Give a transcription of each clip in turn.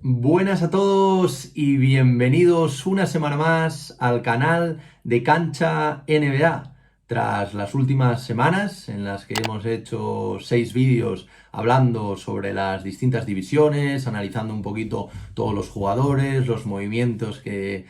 Buenas a todos y bienvenidos una semana más al canal de Cancha NBA. Tras las últimas semanas en las que hemos hecho 6 vídeos hablando sobre las distintas divisiones, analizando un poquito todos los jugadores, los movimientos que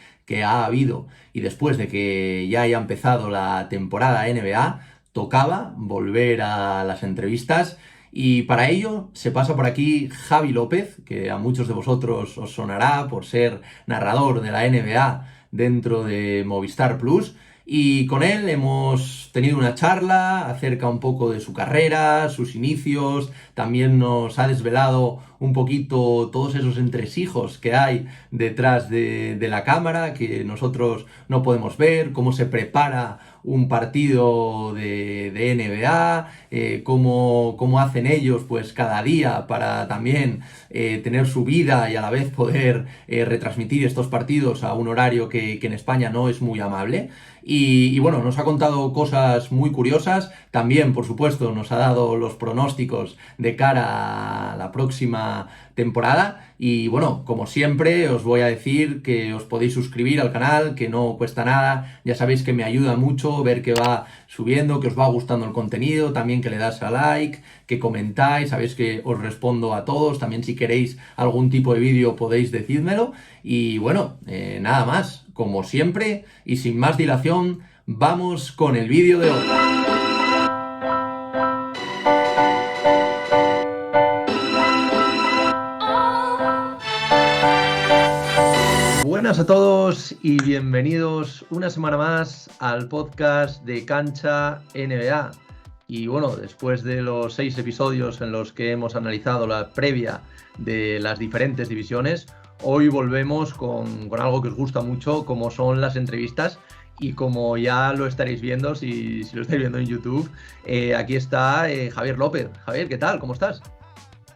ha habido, y después de que ya haya empezado la temporada NBA, tocaba volver a las entrevistas. Y para ello se pasa por aquí Javi López, que a muchos de vosotros os sonará por ser narrador de la NBA dentro de Movistar Plus. Y con él hemos tenido una charla acerca un poco de su carrera, sus inicios. También nos ha desvelado un poquito todos esos entresijos que hay detrás de la cámara, que nosotros no podemos ver, cómo se prepara un partido de NBA, cómo hacen ellos pues cada día para también tener su vida y a la vez poder retransmitir estos partidos a un horario que en España no es muy amable. Y bueno, nos ha contado cosas muy curiosas. También, por supuesto, nos ha dado los pronósticos de cara a la próxima temporada. Y bueno, como siempre, os voy a decir que os podéis suscribir al canal, que no cuesta nada. Ya sabéis que me ayuda mucho ver que va subiendo, que os va gustando el contenido, también que le das a like, que comentáis, sabéis que os respondo a todos. También si queréis algún tipo de vídeo podéis decírmelo. Y bueno, nada más, como siempre, y sin más dilación, vamos con el vídeo de hoy. Buenas a todos y bienvenidos una semana más al podcast de Cancha NBA. Y bueno, después de los 6 episodios en los que hemos analizado la previa de las diferentes divisiones, hoy volvemos con algo que os gusta mucho, como son las entrevistas. Y como ya lo estaréis viendo, si lo estáis viendo en YouTube, aquí está Javier López. Javier, ¿qué tal? ¿Cómo estás?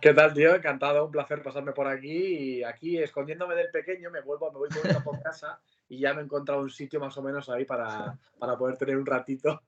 ¿Qué tal, tío? Encantado, un placer pasarme por aquí. Y aquí, escondiéndome del pequeño, me voy volviendo por casa y ya me he encontrado un sitio más o menos ahí para poder tener un ratito.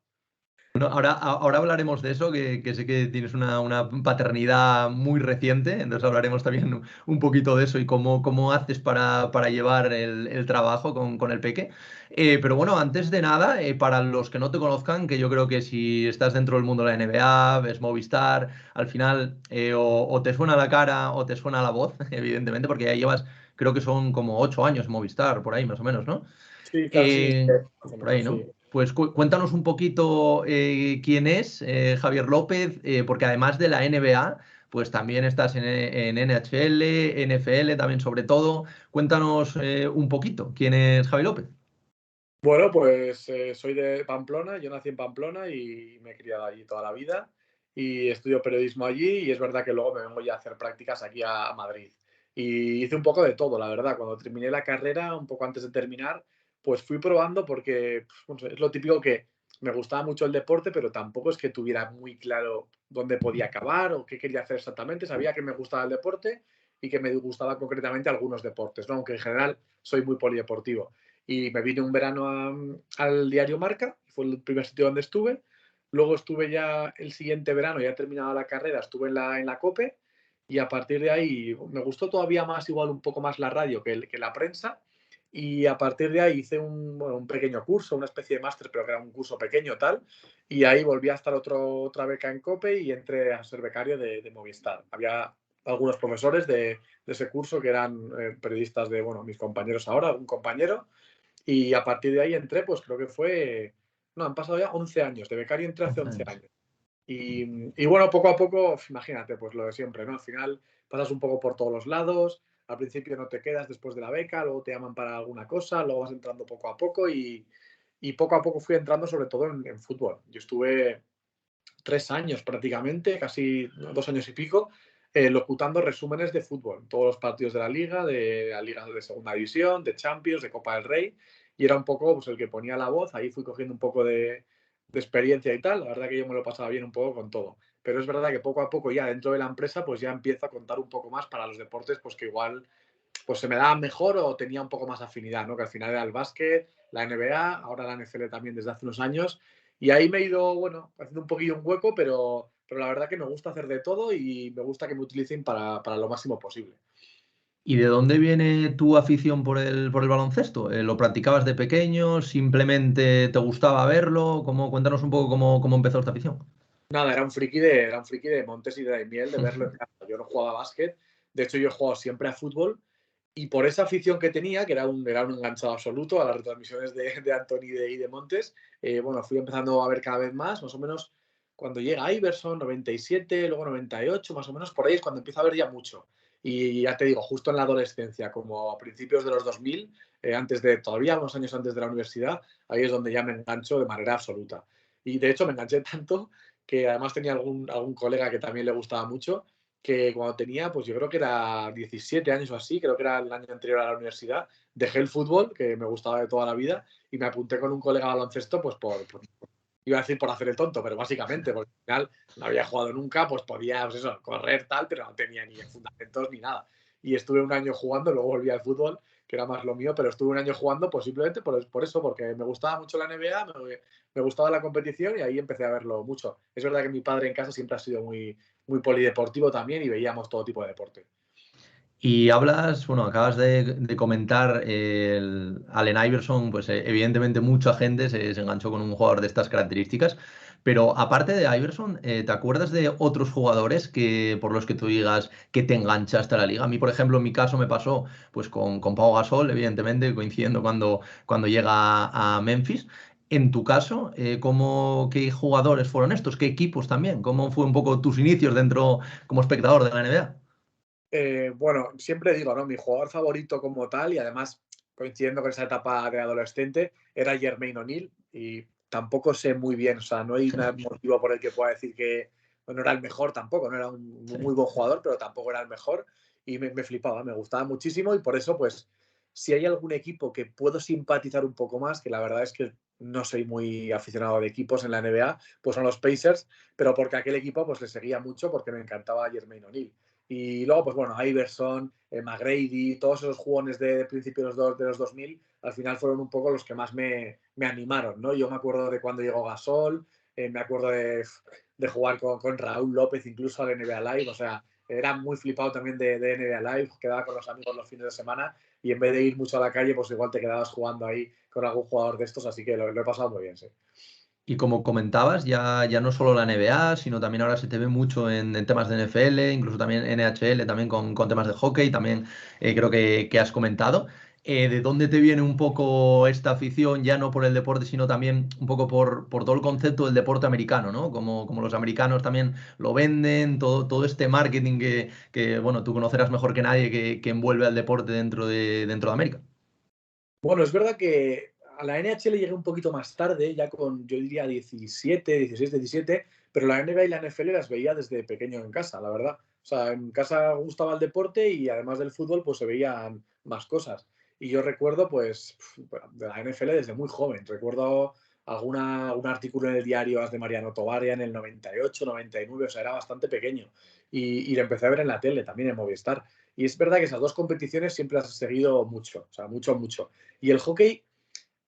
Bueno, ahora hablaremos de eso, que sé que tienes una paternidad muy reciente, entonces hablaremos también un poquito de eso y cómo haces para llevar el trabajo con el peque. Pero bueno, antes de nada, para los que no te conozcan, que yo creo que si estás dentro del mundo de la NBA, ves Movistar, al final o te suena la cara o te suena la voz, evidentemente, porque ya llevas, creo que son como 8 años en Movistar, por ahí más o menos, ¿no? Sí, casi, Eh, más o por ahí, menos, ¿no? sí. Pues cuéntanos un poquito quién es Javier López, porque además de la NBA, pues también estás en NHL, NFL también sobre todo. Cuéntanos un poquito quién es Javier López. Bueno, pues soy de Pamplona, yo nací en Pamplona y me he criado allí toda la vida y estudio periodismo allí y es verdad que luego me vengo ya a hacer prácticas aquí a Madrid. Y hice un poco de todo, la verdad. Cuando terminé la carrera, un poco antes de terminar, pues fui probando porque pues, no sé, es lo típico que me gustaba mucho el deporte, pero tampoco es que tuviera muy claro dónde podía acabar o qué quería hacer exactamente. Sabía que me gustaba el deporte y que me gustaba concretamente algunos deportes, ¿no? Aunque en general soy muy polideportivo. Y me vine un verano al diario Marca, fue el primer sitio donde estuve. Luego estuve ya el siguiente verano, ya terminada la carrera, estuve en la COPE y a partir de ahí me gustó todavía más, igual un poco más la radio que la prensa. Y a partir de ahí hice un pequeño curso, una especie de máster, pero que era un curso pequeño tal. Y ahí volví a estar otra beca en COPE y entré a ser becario de Movistar. Había algunos profesores de ese curso que eran periodistas de, bueno, mis compañeros ahora, un compañero, y a partir de ahí entré, pues creo que fue, no, han pasado ya 11 años, de becario entré hace 11 11 años. años. Y bueno, poco a poco, imagínate, pues lo de siempre, ¿no? Al final pasas un poco por todos los lados, al principio no te quedas después de la beca, luego te llaman para alguna cosa, luego vas entrando poco a poco y poco a poco fui entrando sobre todo en fútbol. Yo estuve 3 años prácticamente, casi 2 años y pico, locutando resúmenes de fútbol, todos los partidos de la liga de segunda división, de Champions, de Copa del Rey, y era un poco pues, el que ponía la voz, ahí fui cogiendo un poco de experiencia y tal, la verdad que yo me lo pasaba bien un poco con todo, pero es verdad que poco a poco ya dentro de la empresa pues ya empiezo a contar un poco más para los deportes pues que igual pues se me daba mejor o tenía un poco más afinidad, ¿no? Que al final era el básquet, la NBA, ahora la NFL también desde hace unos años. Y ahí me he ido, bueno, haciendo un poquillo un hueco, pero la verdad que me gusta hacer de todo y me gusta que me utilicen para lo máximo posible. ¿Y de dónde viene tu afición por el baloncesto? ¿Lo practicabas de pequeño? ¿Simplemente te gustaba verlo? Cuéntanos un poco cómo empezó esta afición. Nada, era un friki de Montes y de Daimiel, de verlo en casa. Yo no jugaba a básquet, de hecho yo he jugado siempre a fútbol y por esa afición que tenía, que era un enganchado absoluto a las retransmisiones de Anthony y de Montes, bueno, fui empezando a ver cada vez más o menos cuando llega Iverson, 97, luego 98, más o menos por ahí es cuando empiezo a ver ya mucho. Y ya te digo, justo en la adolescencia, como a principios de los 2000, todavía unos años antes de la universidad, ahí es donde ya me engancho de manera absoluta. Y de hecho me enganché tanto que además tenía algún colega que también le gustaba mucho, que cuando tenía, pues yo creo que era 17 años o así, creo que era el año anterior a la universidad, dejé el fútbol, que me gustaba de toda la vida, y me apunté con un colega a baloncesto, pues iba a decir por hacer el tonto, pero básicamente, porque al final no había jugado nunca, pues podía, pues eso, correr tal, pero no tenía ni fundamentos ni nada. Y estuve un año jugando, luego volví al fútbol, que era más lo mío, pero estuve un año jugando, pues simplemente por eso, porque me gustaba mucho la NBA, me gustaba la competición y ahí empecé a verlo mucho. Es verdad que mi padre en casa siempre ha sido muy polideportivo también y veíamos todo tipo de deporte. Y acabas de comentar el Allen Iverson, pues evidentemente mucha gente se enganchó con un jugador de estas características, pero aparte de Iverson, ¿te acuerdas de otros jugadores por los que tú digas que te enganchaste a la liga? A mí, por ejemplo, en mi caso me pasó pues con Pau Gasol, evidentemente, coincidiendo cuando llega a Memphis. En tu caso, ¿qué jugadores fueron estos? ¿Qué equipos también? ¿Cómo fue un poco tus inicios dentro como espectador de la NBA? Bueno, siempre digo, ¿no? Mi jugador favorito como tal, y además coincidiendo con esa etapa de adolescente, era Jermaine O'Neal. Y tampoco sé muy bien, o sea, no hay un motivo por el que pueda decir que no era el mejor tampoco, no era un Sí. muy buen jugador, pero tampoco era el mejor. Y me flipaba, me gustaba muchísimo. Y por eso, pues, si hay algún equipo que puedo simpatizar un poco más, que la verdad es que no soy muy aficionado de equipos en la NBA, pues son los Pacers, pero porque aquel equipo pues le seguía mucho porque me encantaba Jermaine O'Neal. Y luego, pues bueno, Iverson, McGrady, todos esos jugones de principios de los 2000, al final fueron un poco los que más me animaron, ¿no? Yo me acuerdo de cuando llegó Gasol, me acuerdo de jugar con Raúl López incluso al NBA Live, o sea, era muy flipado también de NBA Live, quedaba con los amigos los fines de semana y en vez de ir mucho a la calle, pues igual te quedabas jugando ahí con algún jugador de estos, así que lo he pasado muy bien, sí. Y como comentabas, ya no solo la NBA, sino también ahora se te ve mucho en temas de NFL, incluso también NHL, también con temas de hockey, también creo que has comentado. ¿De dónde te viene un poco esta afición, ya no por el deporte, sino también un poco por todo el concepto del deporte americano, ¿no? Como los americanos también lo venden, todo este marketing bueno, tú conocerás mejor que nadie que envuelve al deporte dentro de América. Bueno, es verdad que a la NHL llegué un poquito más tarde, ya con, yo diría, 17, 16, 17, pero la NBA y la NFL las veía desde pequeño en casa, la verdad. O sea, en casa gustaba el deporte y además del fútbol, pues se veían más cosas. Y yo recuerdo, pues, de la NFL desde muy joven. Recuerdo algún artículo en el diario As de Mariano Tovaria en el 98, 99, o sea, era bastante pequeño. Y lo empecé a ver en la tele, también en Movistar. Y es verdad que esas dos competiciones siempre las he seguido mucho, o sea, mucho, mucho. Y el hockey,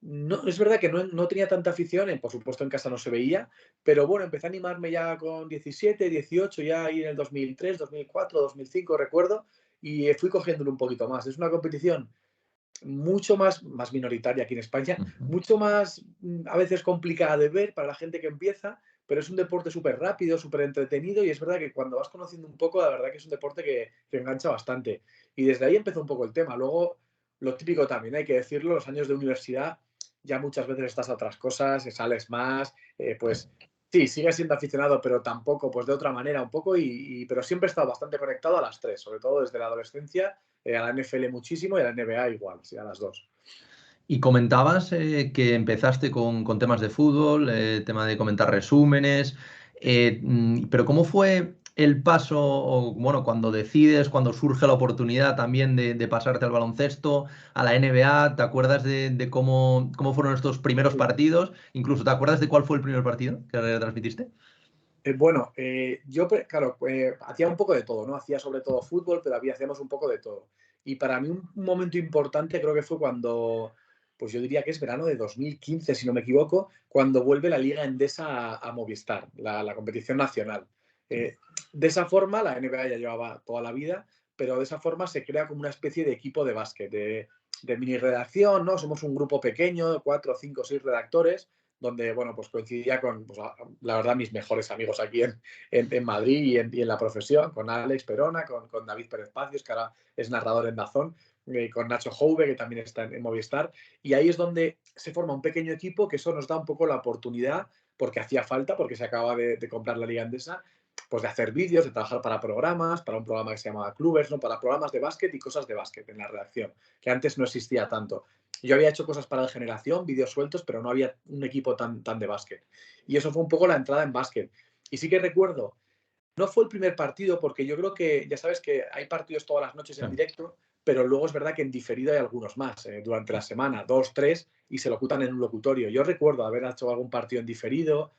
no, es verdad que no tenía tanta afición, por supuesto en casa no se veía, pero bueno, empecé a animarme ya con 17, 18, ya ahí en el 2003, 2004, 2005, recuerdo, y fui cogiéndolo un poquito más. Es una competición mucho más minoritaria aquí en España, Ujú. mucho más a veces complicada de ver para la gente que empieza, pero es un deporte súper rápido, súper entretenido y es verdad que cuando vas conociendo un poco, la verdad que es un deporte que engancha bastante. Y desde ahí empezó un poco el tema. Luego, lo típico también, hay que decirlo, los años de universidad ya muchas veces estás a otras cosas, sales más, pues sí, sigues siendo aficionado, pero tampoco, pues de otra manera un poco, pero siempre he estado bastante conectado a las tres, sobre todo desde la adolescencia, a la NFL muchísimo y a la NBA igual, sí, a las dos. Y comentabas que empezaste con temas de fútbol, tema de comentar resúmenes, pero ¿cómo fue el paso, o, bueno, cuando surge la oportunidad también de pasarte al baloncesto, a la NBA? ¿Te acuerdas de cómo fueron estos primeros partidos? Incluso, ¿te acuerdas de cuál fue el primer partido que transmitiste? Bueno, yo, claro, hacía un poco de todo, ¿no? Hacía sobre todo fútbol, pero hacíamos un poco de todo. Y para mí un momento importante creo que fue cuando, pues yo diría que es verano de 2015, si no me equivoco, cuando vuelve la Liga Endesa a Movistar, la competición nacional. De esa forma, la NBA ya llevaba toda la vida, pero de esa forma se crea como una especie de equipo de básquet, de mini redacción, ¿no? Somos un grupo pequeño, 4, 5, 6 redactores, donde, bueno, pues coincidía con, pues, la verdad, mis mejores amigos aquí en Madrid y en la profesión, con Alex Perona, con David Pérez Pacios, que ahora es narrador en DAZN, con Nacho Jouve, que también está en Movistar, y ahí es donde se forma un pequeño equipo que eso nos da un poco la oportunidad, porque hacía falta, porque se acaba de comprar la Liga Endesa, pues de hacer vídeos, de trabajar para programas, para un programa que se llamaba Clubers, ¿no? Para programas de básquet y cosas de básquet en la redacción, que antes no existía tanto. Yo había hecho cosas para la generación, vídeos sueltos, pero no había un equipo tan de básquet. Y eso fue un poco la entrada en básquet. Y sí que recuerdo, no fue el primer partido, porque yo creo que, ya sabes que hay partidos todas las noches en directo, pero luego es verdad que en diferido hay algunos más, durante la semana, 2, 3, y se locutan en un locutorio. Yo recuerdo haber hecho algún partido en diferido,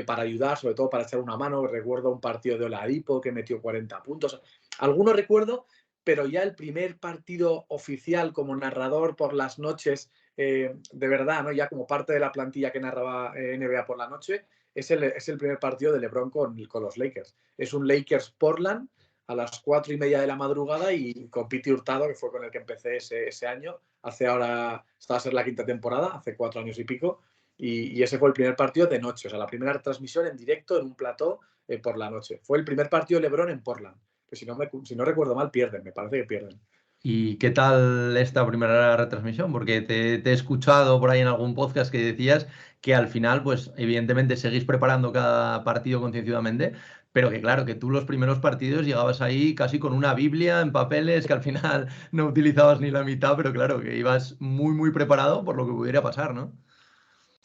para ayudar, sobre todo para echar una mano. Recuerdo un partido de Oladipo que metió 40 puntos. Algunos recuerdo, pero ya el primer partido oficial como narrador por las noches, de verdad, ¿no? Ya como parte de la plantilla que narraba NBA por la noche, es el primer partido de LeBron con los Lakers. Es un Lakers-Portland a las 4:30 de la madrugada y con Piti Hurtado, que fue con el que empecé ese año. Esta va a ser la quinta temporada, hace 4 años y pico. Y ese fue el primer partido de noche, o sea, la primera transmisión en directo en un plató por la noche. Fue el primer partido de LeBron en Portland, que si no recuerdo mal pierden, me parece que pierden. ¿Y qué tal esta primera retransmisión? Porque te he escuchado por ahí en algún podcast que decías que al final, pues evidentemente seguís preparando cada partido concienzudamente, pero que claro, que tú los primeros partidos llegabas ahí casi con una Biblia en papeles que al final no utilizabas ni la mitad, pero claro, que ibas muy, muy preparado por lo que pudiera pasar, ¿no?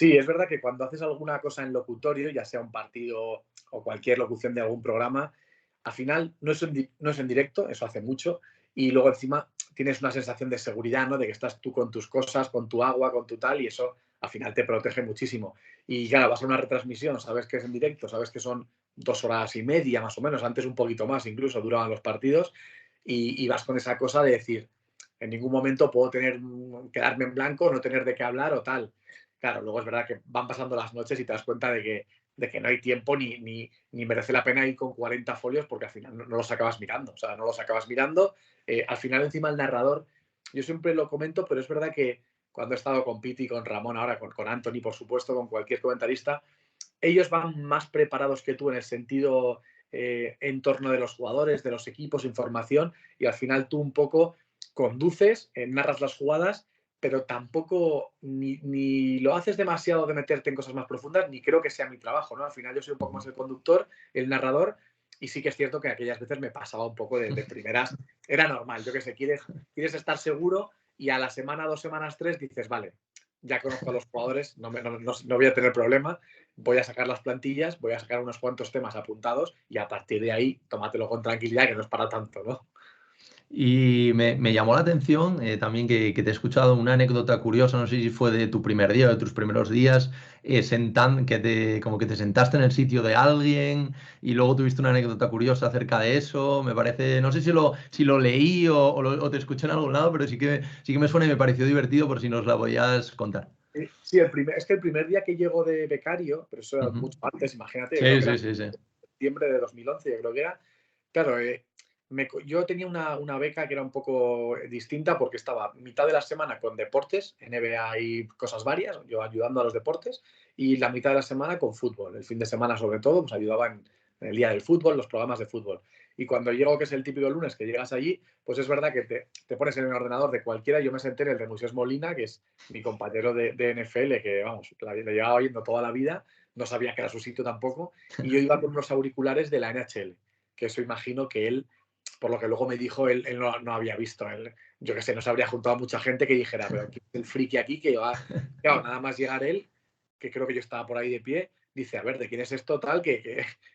Sí, es verdad que cuando haces alguna cosa en locutorio, ya sea un partido o cualquier locución de algún programa, al final no es en directo, eso hace mucho, y luego encima tienes una sensación de seguridad, ¿no? De que estás tú con tus cosas, con tu agua, con tu tal, y eso al final te protege muchísimo. Y claro, vas a una retransmisión, sabes que es en directo, sabes que son 2 horas y media más o menos, antes un poquito más incluso duraban los partidos, y vas con esa cosa de decir, en ningún momento puedo quedarme en blanco, no tener de qué hablar o tal. Claro, luego es verdad que van pasando las noches y te das cuenta de que no hay tiempo ni merece la pena ir con 40 folios porque al final no los acabas mirando. O sea, no los acabas mirando. Al final, encima, el narrador, yo siempre lo comento, pero es verdad que cuando he estado con Piti, con Ramón, ahora con Anthony, por supuesto, con cualquier comentarista, ellos van más preparados que tú en el sentido en torno de los jugadores, de los equipos, información, y al final tú un poco conduces, narras las jugadas, pero tampoco ni lo haces demasiado de meterte en cosas más profundas, ni creo que sea mi trabajo, ¿no? Al final yo soy un poco más el conductor, el narrador, y sí que es cierto que aquellas veces me pasaba un poco de primeras. Era normal, yo qué sé, quieres estar seguro y a la semana, 2 semanas, 3, dices, vale, ya conozco a los jugadores, no voy a tener problema, voy a sacar las plantillas, voy a sacar unos cuantos temas apuntados y a partir de ahí tómatelo con tranquilidad, que no es para tanto, ¿no? Y me llamó la atención también que te he escuchado una anécdota curiosa, no sé si fue de tu primer día o de tus primeros días, como que te sentaste en el sitio de alguien y luego tuviste una anécdota curiosa acerca de eso. Me parece, no sé si lo leí o te escuché en algún lado, pero sí que me suena y me pareció divertido por si nos la podías contar. Sí, es que el primer día que llego de becario, pero eso era Ujú. mucho antes, imagínate, yo creo Sí, que era sí, sí, sí. septiembre de 2011, yo creo que era. Claro, yo tenía una beca que era un poco distinta porque estaba mitad de la semana con deportes, NBA y cosas varias, yo ayudando a los deportes, y la mitad de la semana con fútbol. El fin de semana, sobre todo, pues ayudaba en el día del fútbol, los programas de fútbol. Y cuando llego, que es el típico lunes que llegas allí, pues es verdad que te pones en el ordenador de cualquiera. Yo me senté en el de Moisés Molina, que es mi compañero de NFL, que vamos, le llevaba oyendo toda la vida, no sabía que era su sitio tampoco, y yo iba con unos auriculares de la NHL, que eso imagino que él, por lo que luego me dijo, él no había visto. Yo qué sé, no se habría juntado a mucha gente que dijera, pero ¿quién es el friki aquí que va? Claro, nada más llegar él, que creo que yo estaba por ahí de pie, dice, a ver, ¿de quién es esto tal? O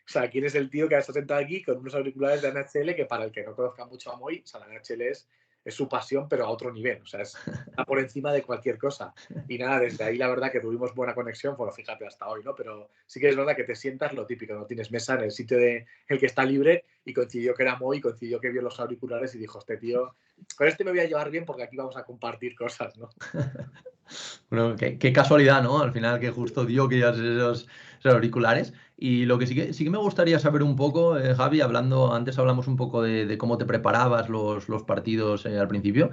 sea, ¿quién es el tío que está sentado aquí con unos auriculares de NHL que para el que no conozca mucho a Moy, o sea, la NHL es su pasión, pero a otro nivel, o sea, está por encima de cualquier cosa. Y nada, desde ahí la verdad que tuvimos buena conexión, bueno, fíjate hasta hoy, ¿no? Pero sí que es verdad que te sientas lo típico, no tienes mesa en el sitio de el que está libre y coincidió que era Moy, coincidió que vio los auriculares y dijo, este tío, con este me voy a llevar bien porque aquí vamos a compartir cosas, ¿no? Bueno, qué casualidad, ¿no? Al final que justo dio que llevas esos auriculares. Y lo que sí que me gustaría saber un poco, Javi, antes hablamos un poco de cómo te preparabas los partidos al principio.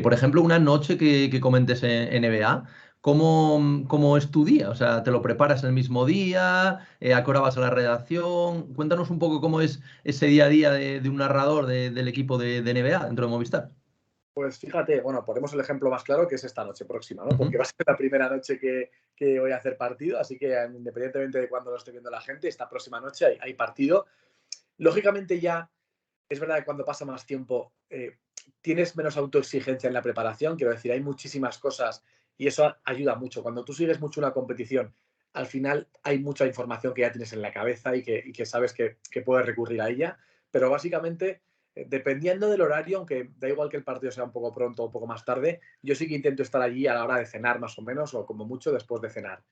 Por ejemplo, una noche que comentes en NBA, ¿cómo es tu día? O sea, ¿te lo preparas el mismo día? ¿A qué hora vas a la redacción? Cuéntanos un poco cómo es ese día a día de un narrador del equipo de NBA dentro de Movistar. Pues fíjate, bueno, ponemos el ejemplo más claro que es esta noche próxima, ¿no? Ujú. Porque va a ser la primera noche que voy a hacer partido, así que independientemente de cuándo lo esté viendo la gente, esta próxima noche hay partido. Lógicamente ya es verdad que cuando pasa más tiempo tienes menos autoexigencia en la preparación, quiero decir, hay muchísimas cosas y eso ayuda mucho. Cuando tú sigues mucho una competición, al final hay mucha información que ya tienes en la cabeza y que sabes que puedes recurrir a ella, pero básicamente, dependiendo del horario, aunque da igual que el partido sea un poco pronto o un poco más tarde, yo sí que intento estar allí a la hora de cenar más o menos, o como mucho después de cenar.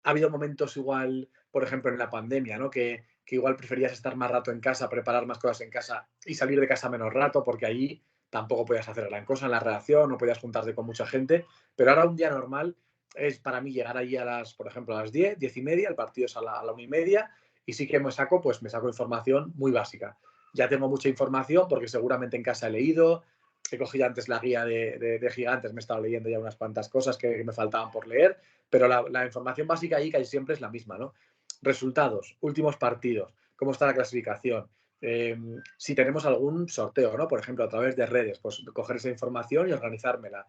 Ha habido momentos igual, por ejemplo, en la pandemia, ¿no? Que igual preferías estar más rato en casa, preparar más cosas en casa y salir de casa menos rato, porque allí tampoco podías hacer gran cosa en la redacción, no podías juntarte con mucha gente. Pero ahora un día normal es para mí llegar allí por ejemplo, a las 10, 10 y media, el partido es a la 1 y media, y sí que me saco información muy básica. Ya tengo mucha información porque seguramente en casa he leído, he cogido antes la guía de Gigantes, me he estado leyendo ya unas cuantas cosas que me faltaban por leer, pero la información básica ahí casi siempre es la misma, ¿no? Resultados, últimos partidos, cómo está la clasificación, si tenemos algún sorteo, ¿no? Por ejemplo, a través de redes, pues coger esa información y organizármela.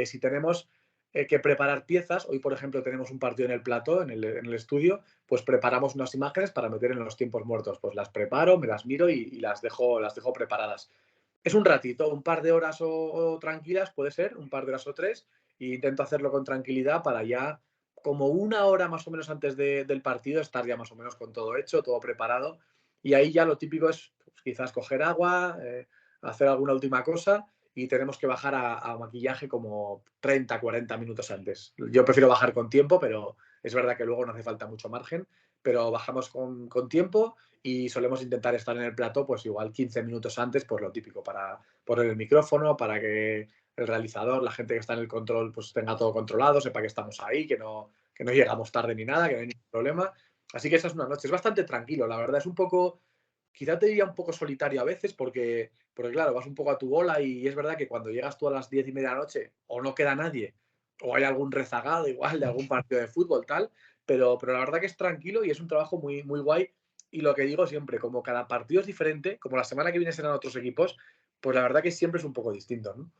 Si tenemos que preparar piezas, hoy por ejemplo tenemos un partido en el plató, en el estudio, pues preparamos unas imágenes para meter en los tiempos muertos. Pues las preparo, me las miro y las dejo preparadas. Es un ratito, un par de horas o tranquilas, puede ser, un par de horas o tres, e intento hacerlo con tranquilidad para ya, como una hora más o menos antes del partido, estar ya más o menos con todo hecho, todo preparado. Y ahí ya lo típico es pues, quizás coger agua, hacer alguna última cosa y tenemos que bajar a maquillaje como 30, 40 minutos antes. Yo prefiero bajar con tiempo, pero es verdad que luego no hace falta mucho margen, pero bajamos con tiempo y solemos intentar estar en el plató pues igual 15 minutos antes, pues lo típico, para poner el micrófono, para que el realizador, la gente que está en el control, pues tenga todo controlado, sepa que estamos ahí, que no llegamos tarde ni nada, que no hay ningún problema. Así que esa es una noche. Es bastante tranquilo, la verdad. Es un poco, quizá te diría un poco solitario a veces, porque claro, vas un poco a tu bola y es verdad que cuando llegas tú a las 10 y media de la noche o no queda nadie, o hay algún rezagado igual de algún partido de fútbol, tal, pero la verdad que es tranquilo y es un trabajo muy, muy guay. Y lo que digo siempre, como cada partido es diferente, como la semana que viene serán otros equipos, pues la verdad que siempre es un poco distinto, ¿no?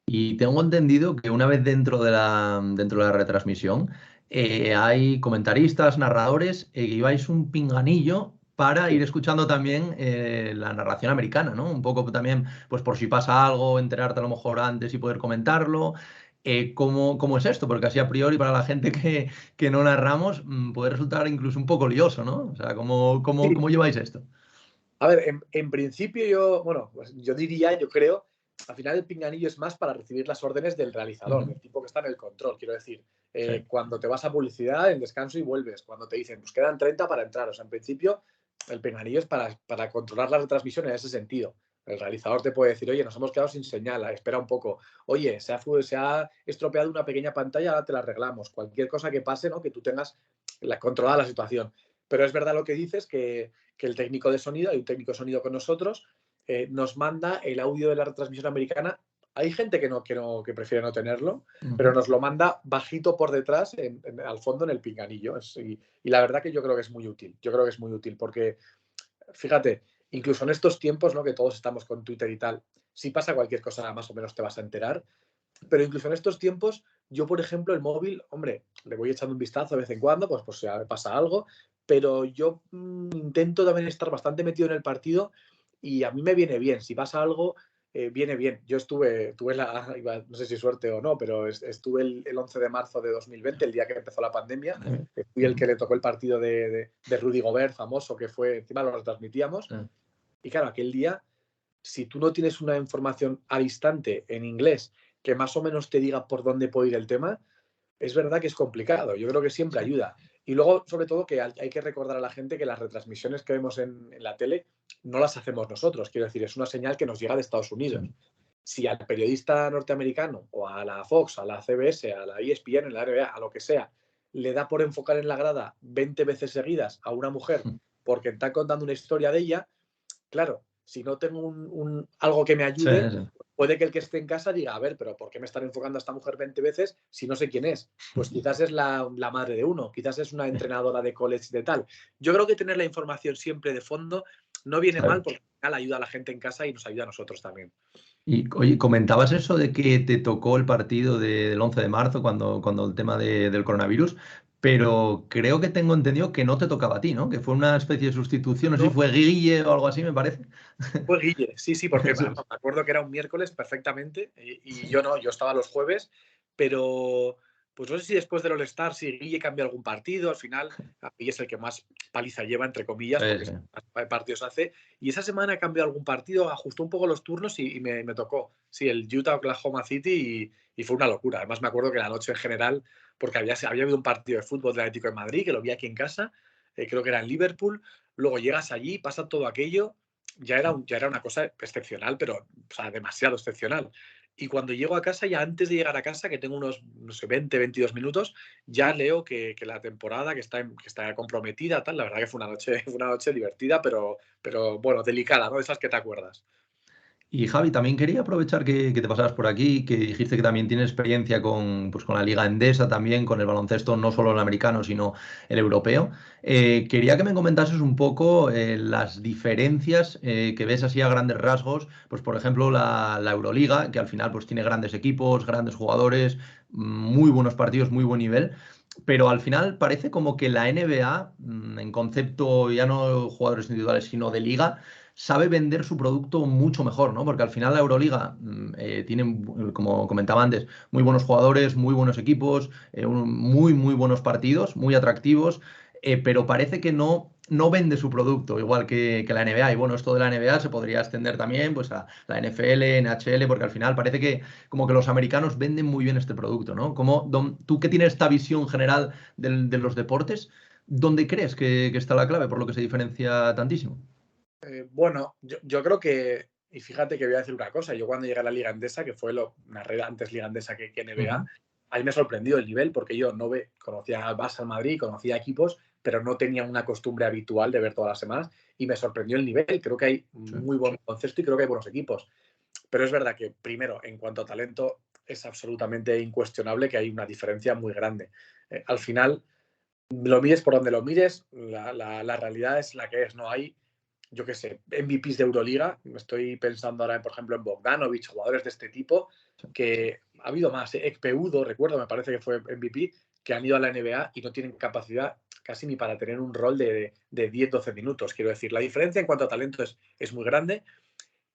Y tengo entendido que una vez dentro de la retransmisión, hay comentaristas, narradores, que lleváis un pinganillo para ir Sí. escuchando también la narración americana, ¿no? Un poco también, pues por si pasa algo, enterarte a lo mejor antes y poder comentarlo. ¿Cómo es esto? Porque así a priori para la gente que no narramos puede resultar incluso un poco lioso, ¿no? O sea, Sí, ¿cómo lleváis esto? a ver, en principio bueno, pues yo diría, yo creo, al final el pinganillo es más para recibir las órdenes del realizador, Ujú. del tipo que está en el control, quiero decir, Sí. cuando te vas a publicidad, en descanso y vuelves, cuando te dicen, pues quedan 30 para entrar, o sea, en principio el pinganillo es para controlar la retransmisión en ese sentido. El realizador te puede decir, oye, nos hemos quedado sin señal, espera un poco. Oye, se ha estropeado una pequeña pantalla, ahora te la arreglamos. Cualquier cosa que pase, ¿no? Que tú tengas controlada la situación. Pero es verdad lo que dices, que el técnico de sonido, hay un técnico de sonido con nosotros, nos manda el audio de la retransmisión americana. Hay gente que prefiere no tenerlo, pero Ujú. nos lo manda bajito por detrás, al fondo en el pinganillo. Y la verdad que yo creo que es muy útil. Yo creo que es muy útil porque, fíjate, incluso en estos tiempos, ¿no? Que todos estamos con Twitter y tal, si pasa cualquier cosa más o menos te vas a enterar, pero incluso en estos tiempos, yo, por ejemplo, el móvil, hombre, le voy echando un vistazo de vez en cuando, pues si pasa algo, pero yo intento también estar bastante metido en el partido y a mí me viene bien. Si pasa algo, viene bien. Yo tuve no sé si suerte o no, pero estuve el 11 de marzo de 2020, el día que empezó la pandemia, que fui el Ujú. que le tocó el partido de Rudy Gobert, famoso, que fue, encima lo retransmitíamos. Sí. Y claro, aquel día, si tú no tienes una información al instante en inglés que más o menos te diga por dónde puede ir el tema, es verdad que es complicado. Yo creo que siempre Sí. ayuda. Y luego, sobre todo, que hay que recordar a la gente que las retransmisiones que vemos en la tele no las hacemos nosotros. Quiero decir, es una señal que nos llega de Estados Unidos. Sí. si al periodista norteamericano o a la Fox, a la CBS, a la ESPN, a la NBA, a lo que sea, le da por enfocar en la grada 20 veces seguidas a una mujer porque está contando una historia de ella, claro, si no tengo algo que me Sí, ayude, sí. puede que el que esté en casa diga, a ver, pero ¿por qué me están enfocando a esta mujer 20 veces si no sé quién es? Pues quizás es la madre de uno, quizás es una entrenadora de college de tal. Yo creo que tener la información siempre de fondo no viene mal Claro. porque al final ayuda a la gente en casa y nos ayuda a nosotros también. Y oye, comentabas eso de que te tocó el partido del 11 de marzo cuando el tema del coronavirus, pero creo que tengo entendido que no te tocaba a ti, ¿no? Que fue una especie de sustitución, no sé si No, fue Guille o algo así, me parece. fue Guille, sí, sí, porque Eso me es. acuerdo que era un miércoles perfectamente y yo no, yo estaba los jueves, pero pues no sé si después del All-Star, si Guille cambió algún partido, al final Guille es el que más paliza lleva, entre comillas, Sí, porque sí. es el que más partidos hace, y esa semana cambió algún partido, ajustó un poco los turnos y me tocó, sí, el Utah-Oklahoma City y fue una locura. Además me acuerdo que la noche en general, porque había habido un partido de fútbol del Atlético de Madrid, que lo vi aquí en casa, creo que era en Liverpool, luego llegas allí, pasa todo aquello ya era una cosa excepcional, pero o sea, demasiado excepcional. Y cuando llego a casa, ya antes de llegar a casa, que tengo unos, no sé, 20, 22 minutos, ya leo que la temporada que está comprometida, tal. La verdad que fue una noche, fue una noche divertida, pero bueno, delicada, ¿no? De esas que te acuerdas. Y Javi, también quería aprovechar que te pasaras por aquí, que dijiste que también tienes experiencia con, pues, con la Liga Endesa también, con el baloncesto, no solo el americano, sino el europeo. Quería que me comentases un poco las diferencias que ves así a grandes rasgos, pues por ejemplo la Euroliga, que al final pues tiene grandes equipos, grandes jugadores, muy buenos partidos, muy buen nivel. Pero al final parece como que la NBA, en concepto ya no jugadores individuales, sino de liga, sabe vender su producto mucho mejor, ¿no? Porque al final la Euroliga tiene, como comentaba antes, muy buenos jugadores, muy buenos equipos, muy, muy buenos partidos, muy atractivos, pero parece que no vende su producto, igual que la NBA. Y bueno, esto de la NBA se podría extender también pues, a la NFL, NHL, porque al final parece que como que los americanos venden muy bien este producto, ¿no? Tú que tienes esta visión general de los deportes, ¿dónde crees que está la clave por lo que se diferencia tantísimo? Bueno, yo creo que, y fíjate que voy a decir una cosa, yo cuando llegué a la Liga Endesa, que fue una red antes Liga Endesa que NBA, Ujú. ahí me sorprendió el nivel, porque yo conocía al Barça, al Madrid, conocía equipos, pero no tenía una costumbre habitual de ver todas las semanas, y me sorprendió el nivel. Creo que hay Sí. muy buen baloncesto y creo que hay buenos equipos. Pero es verdad que, primero, en cuanto a talento, es absolutamente incuestionable que hay una diferencia muy grande. Al final, lo mires por donde lo mires, la realidad es la que es. No hay, yo qué sé, MVPs de Euroliga. Estoy pensando ahora, por ejemplo, en Bogdanovic, jugadores de este tipo, que ha habido más. Ekpeudo, recuerdo, me parece que fue MVP, que han ido a la NBA y no tienen capacidad casi ni para tener un rol de 10-12 minutos. Quiero decir, la diferencia en cuanto a talento es muy grande,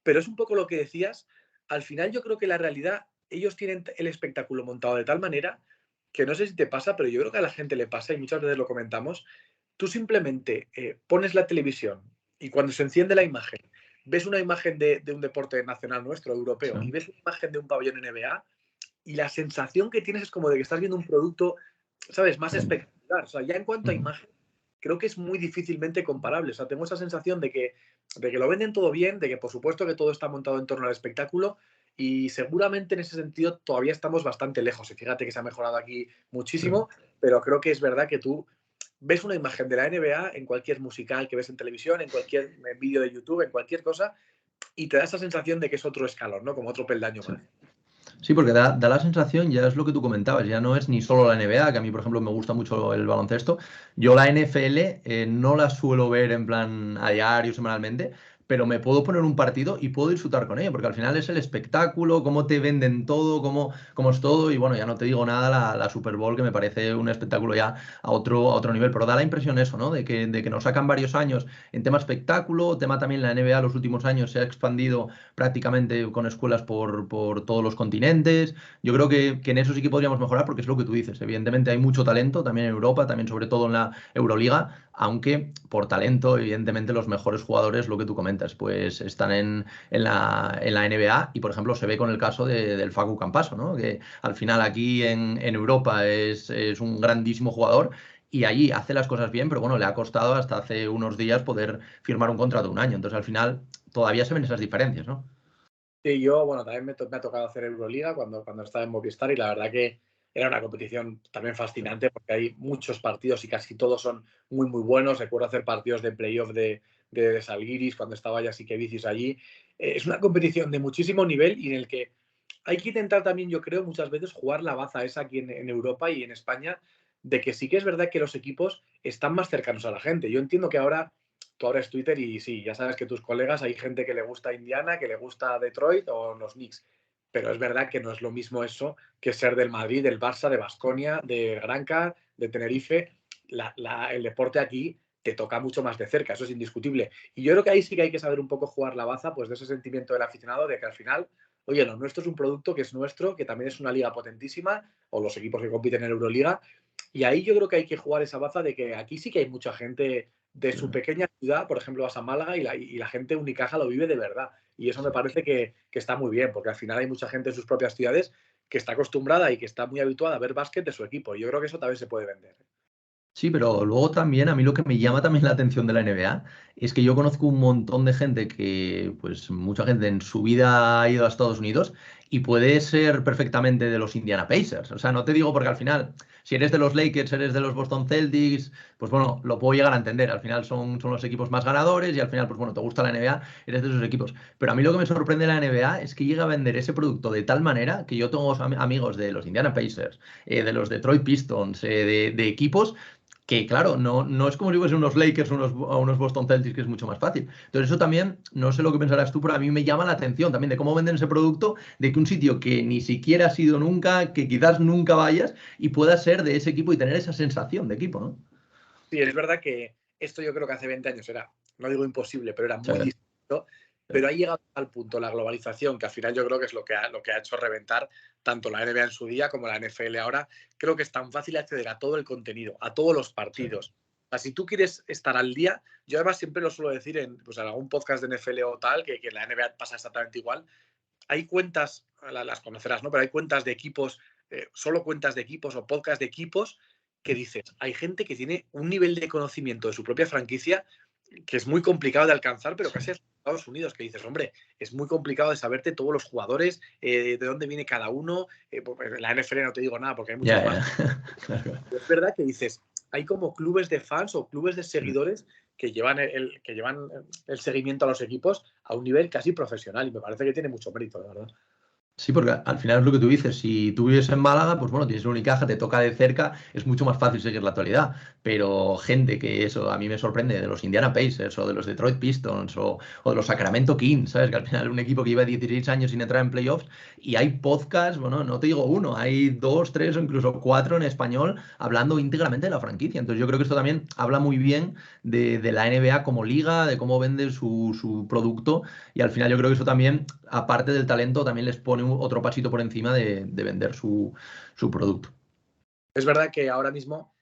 pero es un poco lo que decías. Al final yo creo que la realidad, ellos tienen el espectáculo montado de tal manera que no sé si te pasa, pero yo creo que a la gente le pasa y muchas veces lo comentamos. Tú simplemente pones la televisión y cuando se enciende la imagen, ves una imagen de un deporte nacional nuestro, Sí. europeo, y ves una imagen de un pabellón NBA y la sensación que tienes es como de que estás viendo un producto, ¿sabes?, más Sí. espectacular. O sea, ya en cuanto a Ujú. imagen, creo que es muy difícilmente comparable. O sea, tengo esa sensación de que lo venden todo bien, de que por supuesto que todo está montado en torno al espectáculo y seguramente en ese sentido todavía estamos bastante lejos. Y fíjate que se ha mejorado aquí Sí. muchísimo, pero creo que es verdad que tú ves una imagen de la NBA en cualquier musical que ves en televisión, en cualquier vídeo de YouTube, en cualquier cosa, y te da esa sensación de que es otro escalón, ¿no? Como otro peldaño Sí. más. Sí, porque da la sensación, ya es lo que tú comentabas, ya no es ni solo la NBA, que a mí, por ejemplo, me gusta mucho el baloncesto. Yo la NFL no la suelo ver en plan a diario, semanalmente, pero me puedo poner un partido y puedo disfrutar con ello, porque al final es el espectáculo, cómo te venden todo, cómo es todo, y bueno, ya no te digo nada la Super Bowl, que me parece un espectáculo ya a otro nivel, pero da la impresión eso, ¿no? De que nos sacan varios años en tema espectáculo, tema también la NBA los últimos años se ha expandido prácticamente con escuelas por todos los continentes. Yo creo que en eso sí que podríamos mejorar porque es lo que tú dices. Evidentemente hay mucho talento también en Europa, también sobre todo en la Euroliga, aunque por talento, evidentemente los mejores jugadores, lo que tú comentas, pues están en la NBA y por ejemplo se ve con el caso del Facu Campaso, ¿no? Que al final aquí en Europa es un grandísimo jugador. Y allí hace las cosas bien, pero bueno, le ha costado hasta hace unos días poder firmar un contrato de un año. Entonces, al final, todavía se ven esas diferencias, ¿no? Sí, yo, bueno, también me ha tocado hacer Euroliga cuando estaba en Movistar y la verdad que era una competición también fascinante porque hay muchos partidos y casi todos son muy, muy buenos. Recuerdo hacer partidos de playoff de Zalgiris cuando estaba Jasikevičius allí. Es una competición de muchísimo nivel y en el que hay que intentar también, yo creo, muchas veces jugar la baza esa aquí en Europa y en España, de que sí que es verdad que los equipos están más cercanos a la gente. Yo entiendo que ahora tú abres Twitter y sí, ya sabes que tus colegas hay gente que le gusta Indiana, que le gusta Detroit o los Knicks. Pero es verdad que no es lo mismo eso que ser del Madrid, del Barça, de Baskonia, de Granca, de Tenerife. El deporte aquí te toca mucho más de cerca, eso es indiscutible. Y yo creo que ahí sí que hay que saber un poco jugar la baza, pues de ese sentimiento del aficionado de que al final, oye, lo nuestro es un producto que es nuestro, que también es una liga potentísima, o los equipos que compiten en Euroliga, y ahí yo creo que hay que jugar esa baza de que aquí sí que hay mucha gente de su pequeña ciudad, por ejemplo, vas a Málaga y la gente Unicaja lo vive de verdad. Y eso me parece que está muy bien, porque al final hay mucha gente en sus propias ciudades que está acostumbrada y que está muy habituada a ver básquet de su equipo. Y yo creo que eso también se puede vender. Sí, pero luego también a mí lo que me llama también la atención de la NBA es que yo conozco un montón de gente que, pues mucha gente en su vida ha ido a Estados Unidos y puede ser perfectamente de los Indiana Pacers. O sea, no te digo porque al final, si eres de los Lakers, eres de los Boston Celtics, pues bueno, lo puedo llegar a entender. Al final son los equipos más ganadores y al final, pues bueno, te gusta la NBA, eres de esos equipos. Pero a mí lo que me sorprende de la NBA es que llega a vender ese producto de tal manera que yo tengo amigos de los Indiana Pacers, de los Detroit Pistons, de equipos que claro, no es como si fuesen unos Lakers o unos Boston Celtics, que es mucho más fácil. Entonces eso también, no sé lo que pensarás tú, pero a mí me llama la atención también de cómo venden ese producto, de que un sitio que ni siquiera has ido nunca, que quizás nunca vayas, y pueda ser de ese equipo y tener esa sensación de equipo, ¿no? Sí, es verdad que esto yo creo que hace 20 años era, no digo imposible, pero era Sí, muy distinto. sí, Pero ha llegado al punto la globalización, que al final yo creo que es lo que ha hecho reventar tanto la NBA en su día como la NFL ahora. Creo que es tan fácil acceder a todo el contenido, a todos los sí. partidos. O sea, si tú quieres estar al día, yo además siempre lo suelo decir pues, en algún podcast de NFL o tal, que en la NBA pasa exactamente igual. Hay cuentas, las conocerás, ¿no? Pero hay cuentas de equipos, solo cuentas de equipos o podcast de equipos que dices, hay gente que tiene un nivel de conocimiento de su propia franquicia que es muy complicado de alcanzar, pero casi hasta Estados Unidos, que dices, hombre, es muy complicado de saberte todos los jugadores, de dónde viene cada uno. Pues en la NFL no te digo nada porque hay Ya, muchos ya. más. Claro. Es verdad que dices, hay como clubes de fans o clubes de Mm. seguidores que llevan el seguimiento a los equipos a un nivel casi profesional y me parece que tiene mucho mérito, la verdad. Sí, porque al final es lo que tú dices, si tú vives en Málaga, pues bueno, tienes un Unicaja, te toca de cerca, es mucho más fácil seguir la actualidad. Pero gente que eso a mí me sorprende, de los Indiana Pacers o de los Detroit Pistons o de los Sacramento Kings, ¿sabes? Que al final un equipo que lleva 16 años sin entrar en playoffs y hay podcasts, bueno, no te digo uno, hay dos, tres o incluso cuatro en español hablando íntegramente de la franquicia. Entonces yo creo que esto también habla muy bien de la NBA como liga, de cómo vende su producto y al final yo creo que eso también, aparte del talento, también les pone otro pasito por encima de vender su producto. Es verdad que ahora mismo,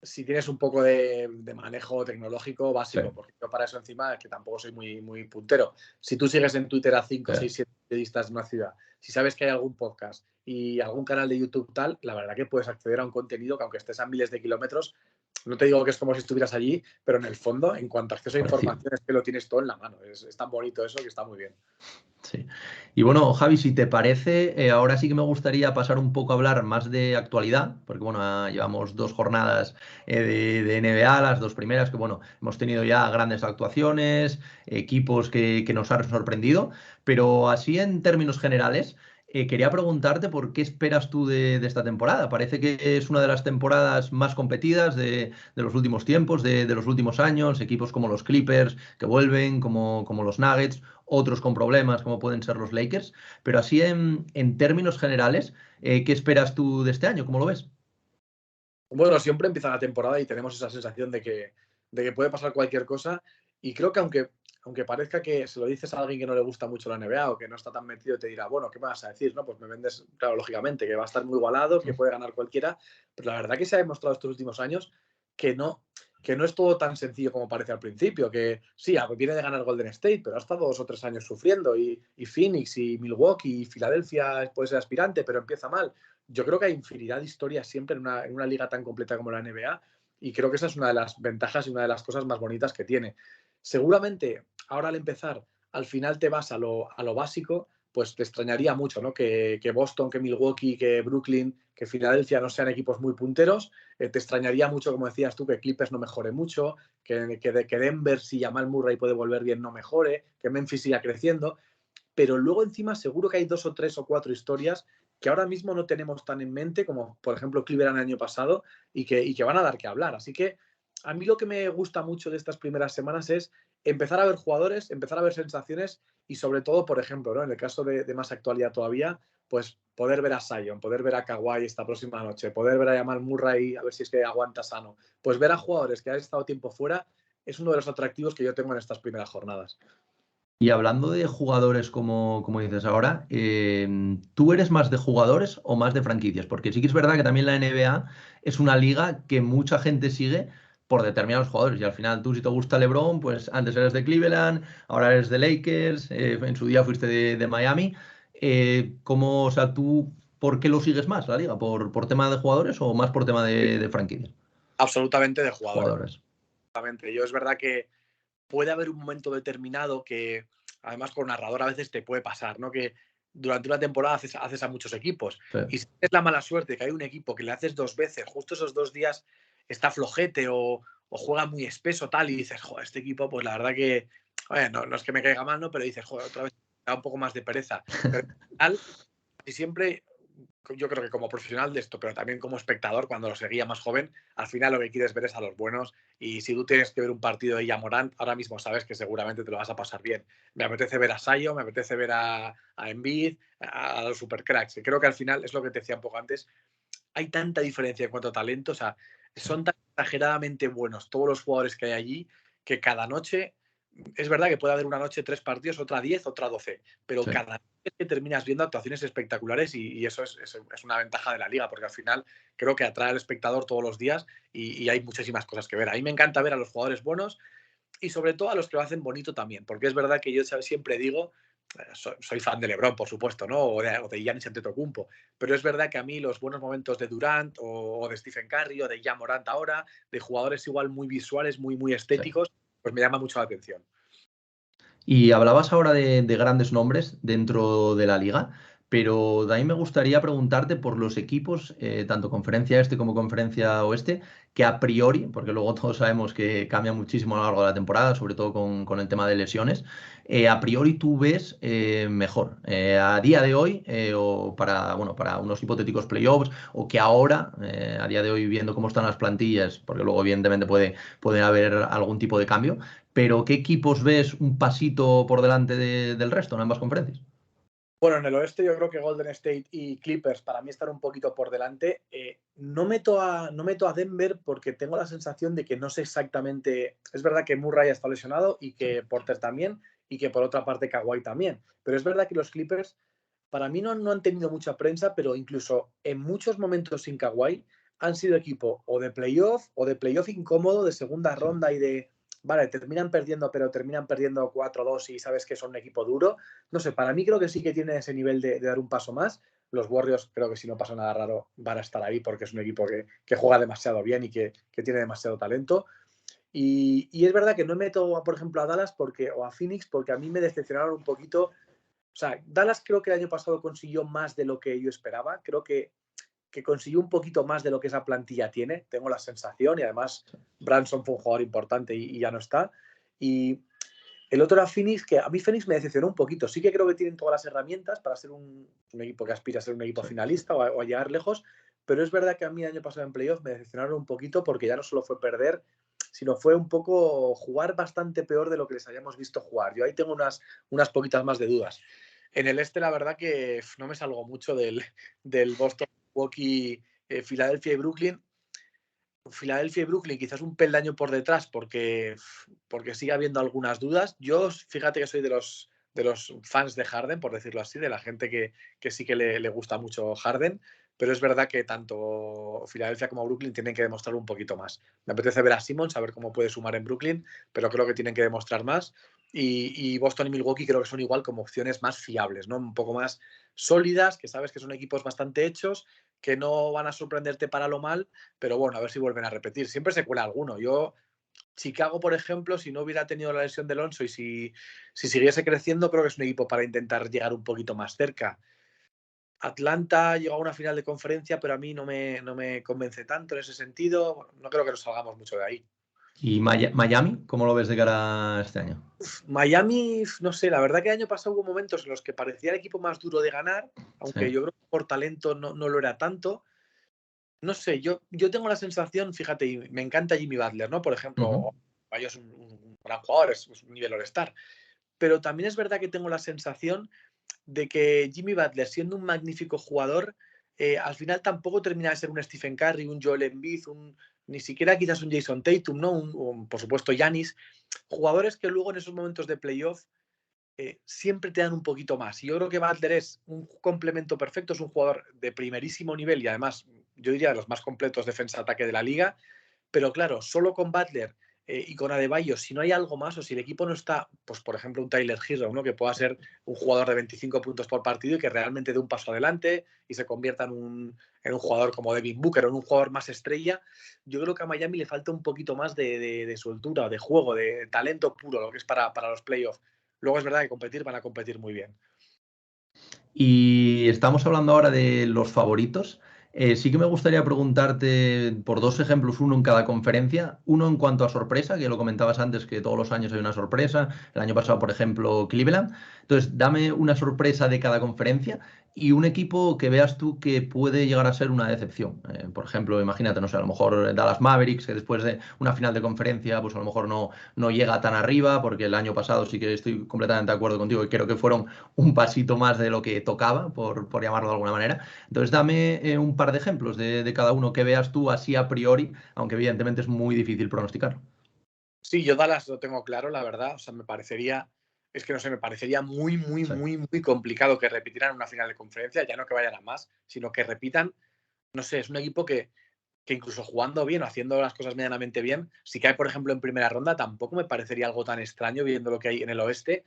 si tienes un poco de manejo tecnológico Sí, básico, porque yo para eso encima es que tampoco soy muy, muy puntero. Si tú sigues en Twitter a 5 sí. 6 7 periodistas de una ciudad, si sabes que hay algún podcast y algún canal de YouTube tal, la verdad que puedes acceder a un contenido que aunque estés a miles de kilómetros, no te digo que es como si estuvieras allí, pero en el fondo, en cuanto a acceso a Parecido. información, es que lo tienes todo en la mano. Es tan bonito eso que está muy bien. Sí. Y bueno, Javi, si te parece, ahora sí que me gustaría pasar un poco a hablar más de actualidad, porque bueno, llevamos dos jornadas de NBA, las dos primeras, que bueno, hemos tenido ya grandes actuaciones, equipos que nos han sorprendido, pero así en términos generales, quería preguntarte por qué esperas tú de esta temporada. Parece que es una de las temporadas más competidas de los últimos tiempos, de los últimos años, equipos como los Clippers que vuelven, como los Nuggets, otros con problemas como pueden ser los Lakers, pero así en términos generales, ¿qué esperas tú de este año? ¿Cómo lo ves? Bueno, siempre empieza la temporada y tenemos esa sensación de que puede pasar cualquier cosa. Y creo que aunque parezca que se lo dices a alguien que no le gusta mucho la NBA o que no está tan metido, te dirá, bueno, ¿qué me vas a decir? ¿No? Pues me vendes, claro, lógicamente, que va a estar muy igualado, que puede ganar cualquiera. Pero la verdad que se ha demostrado estos últimos años que no, que no es todo tan sencillo como parece al principio. Que sí, viene de ganar Golden State, pero ha estado 2 o 3 años sufriendo. Y Phoenix y Milwaukee y Filadelfia puede ser aspirante, pero empieza mal. Yo creo que hay infinidad de historias siempre en una liga tan completa como la NBA y creo que esa es una de las ventajas y una de las cosas más bonitas que tiene. Seguramente ahora al empezar, al final te vas a lo básico, pues te extrañaría mucho, ¿no? Que Boston, que Milwaukee, que Brooklyn, que Filadelfia no sean equipos muy punteros. Te extrañaría mucho, como decías tú, que Clippers no mejore mucho, que Denver, si Jamal Murray puede volver bien, no mejore, que Memphis siga creciendo. Pero luego encima seguro que hay 2 o 3 o 4 historias que ahora mismo no tenemos tan en mente, como por ejemplo Cleveland el año pasado, y que van a dar que hablar. Así que a mí lo que me gusta mucho de estas primeras semanas es empezar a ver jugadores, empezar a ver sensaciones y sobre todo, por ejemplo, ¿no? En el caso de más actualidad todavía, pues poder ver a Zion, poder ver a Kawhi esta próxima noche, poder ver a Jamal Murray, a ver si es que aguanta sano. Pues ver a jugadores que han estado tiempo fuera es uno de los atractivos que yo tengo en estas primeras jornadas. Y hablando de jugadores, como dices ahora, ¿tú eres más de jugadores o más de franquicias? Porque sí que es verdad que también la NBA es una liga que mucha gente sigue por determinados jugadores. Y al final, tú si te gusta LeBron, pues antes eres de Cleveland, ahora eres de Lakers, en su día fuiste de Miami. O sea, tú, ¿por qué lo sigues más la liga? ¿Por tema de jugadores o más por tema de franquicias? Absolutamente de jugadores. Jugadores. Absolutamente. Yo es verdad que puede haber un momento determinado que, además, con narrador a veces te puede pasar, ¿no? Que durante una temporada haces a muchos equipos Sí, y si tienes la mala suerte que hay un equipo que le haces 2 veces, justo esos 2 días está flojete o juega muy espeso tal y dices, joder, este equipo, pues la verdad que, bueno, no es que me caiga mal, ¿no? Pero dices, joder, otra vez me da un poco más de pereza. Pero al final, y siempre yo creo que como profesional de esto, pero también como espectador, cuando lo seguía más joven, al final lo que quieres ver es a los buenos. Y si tú tienes que ver un partido de Morant, ahora mismo sabes que seguramente te lo vas a pasar bien. Me apetece ver a Sayo, me apetece ver a Embiid, a los supercracks. Y creo que al final es lo que te decía un poco antes. Hay tanta diferencia en cuanto a talento, o sea, sí, son tan exageradamente buenos todos los jugadores que hay allí que cada noche es verdad que puede haber una noche 3 partidos, otra 10, otra 12, pero sí. cada vez que terminas viendo actuaciones espectaculares y eso es una ventaja de la liga, porque al final creo que atrae al espectador todos los días y hay muchísimas cosas que ver. A mí me encanta ver a los jugadores buenos y sobre todo a los que lo hacen bonito también, porque es verdad que yo siempre digo, soy fan de LeBron, por supuesto, ¿no? O de Giannis Antetokounmpo, pero es verdad que a mí los buenos momentos de Durant o de Stephen Curry o de Ja Morant ahora, de jugadores igual muy visuales, muy Sí. estéticos, pues me llama mucho la atención. Y hablabas ahora de grandes nombres dentro de la liga, pero de ahí me gustaría preguntarte por los equipos, tanto conferencia este como conferencia oeste, que a priori, porque luego todos sabemos que cambia muchísimo a lo largo de la temporada, sobre todo con el tema de lesiones, a priori tú ves mejor a día de hoy o para unos hipotéticos playoffs o que ahora, a día de hoy, viendo cómo están las plantillas, porque luego evidentemente puede haber algún tipo de cambio, pero ¿qué equipos ves un pasito por delante del resto en ambas conferencias? Bueno, en el oeste yo creo que Golden State y Clippers para mí están un poquito por delante. No meto a Denver porque tengo la sensación de que no sé exactamente. Es verdad que Murray está lesionado y Sí, que Porter también y que por otra parte Kawhi también. Pero es verdad que los Clippers para mí no han tenido mucha prensa, pero incluso en muchos momentos sin Kawhi han sido equipo o de playoff incómodo, de segunda sí, ronda y de, vale, terminan perdiendo, pero terminan perdiendo 4-2 y sabes que son un equipo duro. No sé, para mí creo que sí que tiene ese nivel de dar un paso más. Los Warriors creo que si no pasa nada raro van a estar ahí porque es un equipo que juega demasiado bien y que tiene demasiado talento. Y es verdad que no meto, por ejemplo, a Dallas o a Phoenix porque a mí me decepcionaron un poquito. O sea, Dallas creo que el año pasado consiguió más de lo que yo esperaba. Creo que consiguió un poquito más de lo que esa plantilla tiene. Tengo la sensación y además Branson fue un jugador importante y ya no está. Y el otro era Phoenix, que a mí Phoenix me decepcionó un poquito. Sí que creo que tienen todas las herramientas para ser un equipo que aspira a ser un equipo sí. finalista o a llegar lejos, pero es verdad que a mí el año pasado en playoff me decepcionaron un poquito porque ya no solo fue perder, sino fue un poco jugar bastante peor de lo que les hayamos visto jugar. Yo ahí tengo unas poquitas más de dudas. En el este, la verdad que no me salgo mucho del Boston, Milwaukee, Filadelfia y Brooklyn. Filadelfia y Brooklyn quizás un peldaño por detrás porque sigue habiendo algunas dudas. Yo, fíjate que soy de los fans de Harden, por decirlo así, de la gente que sí que le gusta mucho Harden, pero es verdad que tanto Filadelfia como Brooklyn tienen que demostrar un poquito más. Me apetece ver a Simmons, a ver cómo puede sumar en Brooklyn, pero creo que tienen que demostrar más. Y Boston y Milwaukee creo que son igual como opciones más fiables, ¿no? Un poco más sólidas, que sabes que son equipos bastante hechos, que no van a sorprenderte para lo mal, pero bueno, a ver si vuelven a repetir. Siempre se cuela alguno. Yo Chicago, por ejemplo, si no hubiera tenido la lesión de Alonso y si siguiese creciendo, creo que es un equipo para intentar llegar un poquito más cerca. Atlanta llegó a una final de conferencia, pero a mí no me convence tanto en ese sentido. Bueno, no creo que nos salgamos mucho de ahí. ¿Y Miami? ¿Cómo lo ves de cara a este año? Miami, no sé, la verdad que el año pasado hubo momentos en los que parecía el equipo más duro de ganar, Sí. aunque yo creo que por talento no lo era tanto. No sé, yo tengo la sensación, fíjate, y me encanta Jimmy Butler, ¿no? Por Ujú. ejemplo, vaya, es un gran jugador, es un nivel all-star. Pero también es verdad que tengo la sensación de que Jimmy Butler, siendo un magnífico jugador, al final tampoco termina de ser un Stephen Curry, un Joel Embiid, ni siquiera quizás un Jason Tatum, ¿no? Por supuesto, Giannis. Jugadores que luego en esos momentos de playoff siempre te dan un poquito más. Y yo creo que Butler es un complemento perfecto, es un jugador de primerísimo nivel y además, yo diría, de los más completos defensa-ataque de la liga. Pero claro, solo con Butler y con Adebayo, si no hay algo más o si el equipo no está, pues por ejemplo, un Tyler Hero, ¿no? Que pueda ser un jugador de 25 puntos por partido y que realmente dé un paso adelante y se convierta en un jugador como Devin Booker o en un jugador más estrella, yo creo que a Miami le falta un poquito más de soltura, de juego, de talento puro, lo que es para los playoffs. Luego es verdad que competir van a competir muy bien. Y estamos hablando ahora de los favoritos. Sí que me gustaría preguntarte por dos ejemplos, uno en cada conferencia. Uno en cuanto a sorpresa, que lo comentabas antes, que todos los años hay una sorpresa. El año pasado, por ejemplo, Cleveland. Entonces, dame una sorpresa de cada conferencia y un equipo que veas tú que puede llegar a ser una decepción. Por ejemplo, imagínate, no sé, a lo mejor Dallas Mavericks, que después de una final de conferencia, pues a lo mejor no llega tan arriba, porque el año pasado sí que estoy completamente de acuerdo contigo y creo que fueron un pasito más de lo que tocaba, por llamarlo de alguna manera. Entonces, dame un par de ejemplos de cada uno que veas tú así a priori, aunque evidentemente es muy difícil pronosticar. Sí, yo Dallas lo tengo claro, la verdad. O sea, me parecería, es que no sé, me parecería Sí. muy complicado que repitieran una final de conferencia, ya no que vayan a más, sino que repitan, no sé, es un equipo que incluso jugando bien o haciendo las cosas medianamente bien, si cae, por ejemplo, en primera ronda, tampoco me parecería algo tan extraño viendo lo que hay en el oeste.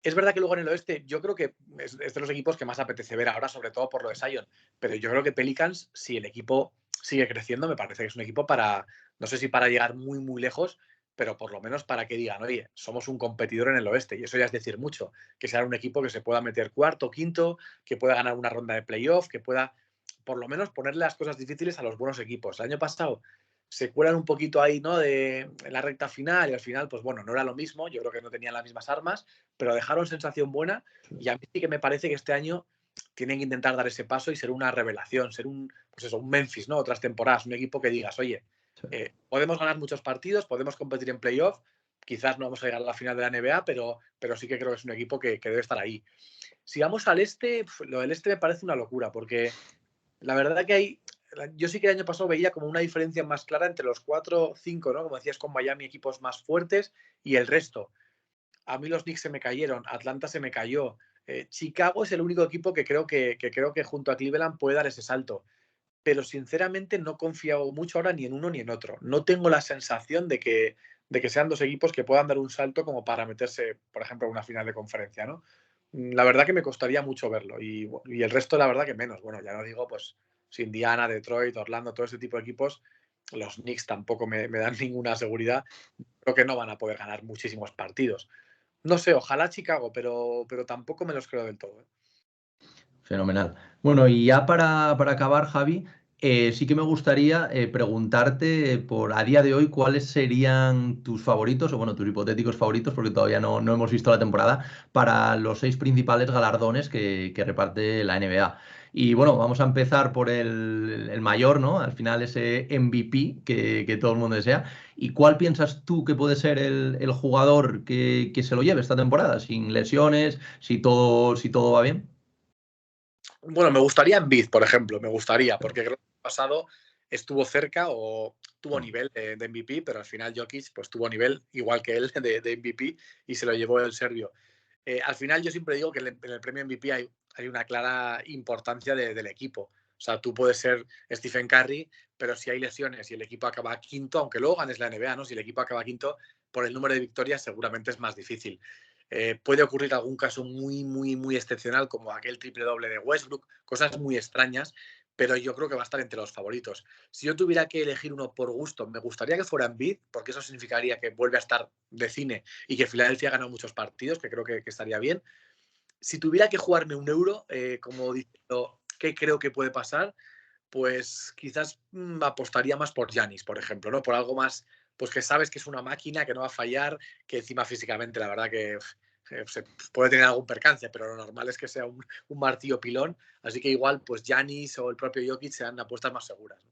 Es verdad que luego en el oeste yo creo que es de los equipos que más apetece ver ahora, sobre todo por lo de Sion, pero yo creo que Pelicans, si el equipo sigue creciendo, me parece que es un equipo para, no sé si para llegar muy lejos, pero por lo menos para que digan, oye, somos un competidor en el oeste, y eso ya es decir mucho, que sea un equipo que se pueda meter cuarto, quinto, que pueda ganar una ronda de playoff, que pueda por lo menos ponerle las cosas difíciles a los buenos equipos. El año pasado se cuelan un poquito ahí, ¿no? En la recta final y al final, pues bueno, no era lo mismo, yo creo que no tenían las mismas armas, pero dejaron sensación buena y a mí sí que me parece que este año tienen que intentar dar ese paso y ser una revelación, ser pues eso, un Memphis, ¿no? Otras temporadas, un equipo que digas, oye, Sí. podemos ganar muchos partidos, podemos competir en playoff, quizás no vamos a llegar a la final de la NBA, pero sí que creo que es un equipo que debe estar ahí. Si vamos al este, lo del este me parece una locura, porque la verdad que yo sí que el año pasado veía como una diferencia más clara entre los 4 5, ¿no? Como decías, con Miami, equipos más fuertes y el resto. A mí los Knicks se me cayeron, Atlanta se me cayó. Chicago es el único equipo que creo que junto a Cleveland puede dar ese salto. Pero sinceramente no confío mucho ahora ni en uno ni en otro. No tengo la sensación de que sean dos equipos que puedan dar un salto como para meterse, por ejemplo, en una final de conferencia, ¿no? La verdad que me costaría mucho verlo y el resto, la verdad que menos. Bueno, ya no digo, pues, si Indiana, Detroit, Orlando, todo ese tipo de equipos, los Knicks tampoco me dan ninguna seguridad. Creo que no van a poder ganar muchísimos partidos. No sé, ojalá Chicago, pero tampoco me los creo del todo, ¿eh? Fenomenal. Bueno, y ya para acabar, Javi, sí que me gustaría preguntarte por a día de hoy cuáles serían tus favoritos, o bueno, tus hipotéticos favoritos, porque todavía no hemos visto la temporada, para los seis principales galardones que reparte la NBA. Y bueno, vamos a empezar por el mayor, ¿no? Al final ese MVP que todo el mundo desea. ¿Y cuál piensas tú que puede ser el jugador que se lo lleve esta temporada? Sin lesiones, si todo va bien. Bueno, me gustaría Embiid, por ejemplo, me gustaría, porque creo que el pasado estuvo cerca o tuvo nivel de MVP, pero al final Jokic pues tuvo nivel igual que él de MVP y se lo llevó el serbio. Al final yo siempre digo que en el premio MVP hay una clara importancia del equipo. O sea, tú puedes ser Stephen Curry, pero si hay lesiones y el equipo acaba quinto, aunque luego ganes la NBA, ¿no? Si el equipo acaba quinto, por el número de victorias seguramente es más difícil. Puede ocurrir algún caso muy excepcional, como aquel triple doble de Westbrook, cosas muy extrañas, pero yo creo que va a estar entre los favoritos. Si yo tuviera que elegir uno por gusto, me gustaría que fuera Embiid, porque eso significaría que vuelve a estar de cine y que Filadelfia ha ganado muchos partidos, que creo que estaría bien. Si tuviera que jugarme un euro, como diciendo qué creo que puede pasar, pues quizás apostaría más por Giannis, por ejemplo, ¿no? Por algo más, pues que sabes que es una máquina, que no va a fallar, que encima físicamente la verdad que se puede tener algún percance, pero lo normal es que sea un martillo pilón, así que igual pues Giannis o el propio Jokic sean apuestas más seguras, ¿no?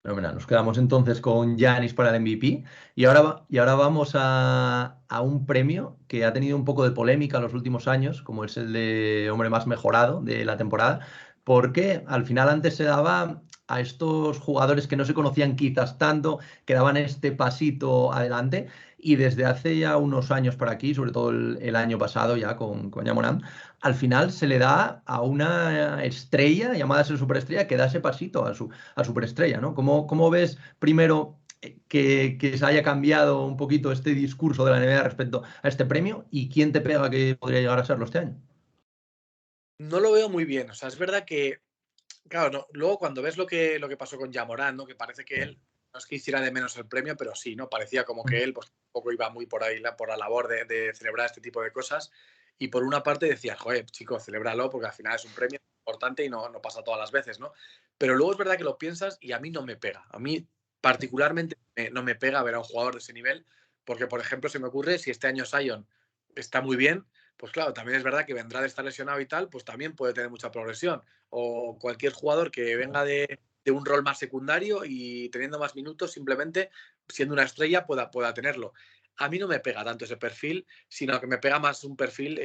Fenomenal. Nos quedamos entonces con Giannis para el MVP y ahora, y ahora vamos a un premio que ha tenido un poco de polémica en los últimos años, como es el de hombre más mejorado de la temporada, porque al final antes se daba a estos jugadores que no se conocían quizás tanto, que daban este pasito adelante y desde hace ya unos años para aquí, sobre todo el año pasado ya con Ja Morant, al final se le da a una estrella llamada a ser superestrella que da ese pasito a superestrella, ¿no? ¿Cómo ves primero que se haya cambiado un poquito este discurso de la NBA respecto a este premio y quién te pega que podría llegar a serlo este año? No lo veo muy bien, o sea, es verdad que, claro, no, luego cuando ves lo que pasó con Jamorán, ¿no? Que parece que él, no es que hiciera de menos el premio, pero sí, ¿no? Parecía como que él, pues, un poco iba muy por ahí, por la labor de celebrar este tipo de cosas. Y por una parte decías, joder, chico, celébralo, porque al final es un premio importante y no pasa todas las veces, ¿no? Pero luego es verdad que lo piensas y a mí no me pega. A mí particularmente no me pega ver a un jugador de ese nivel, porque, por ejemplo, se me ocurre, si este año Sion está muy bien, pues claro, también es verdad que vendrá de estar lesionado y tal, pues también puede tener mucha progresión. O cualquier jugador que venga de un rol más secundario y teniendo más minutos, simplemente siendo una estrella pueda tenerlo. A mí no me pega tanto ese perfil, sino que me pega más un perfil,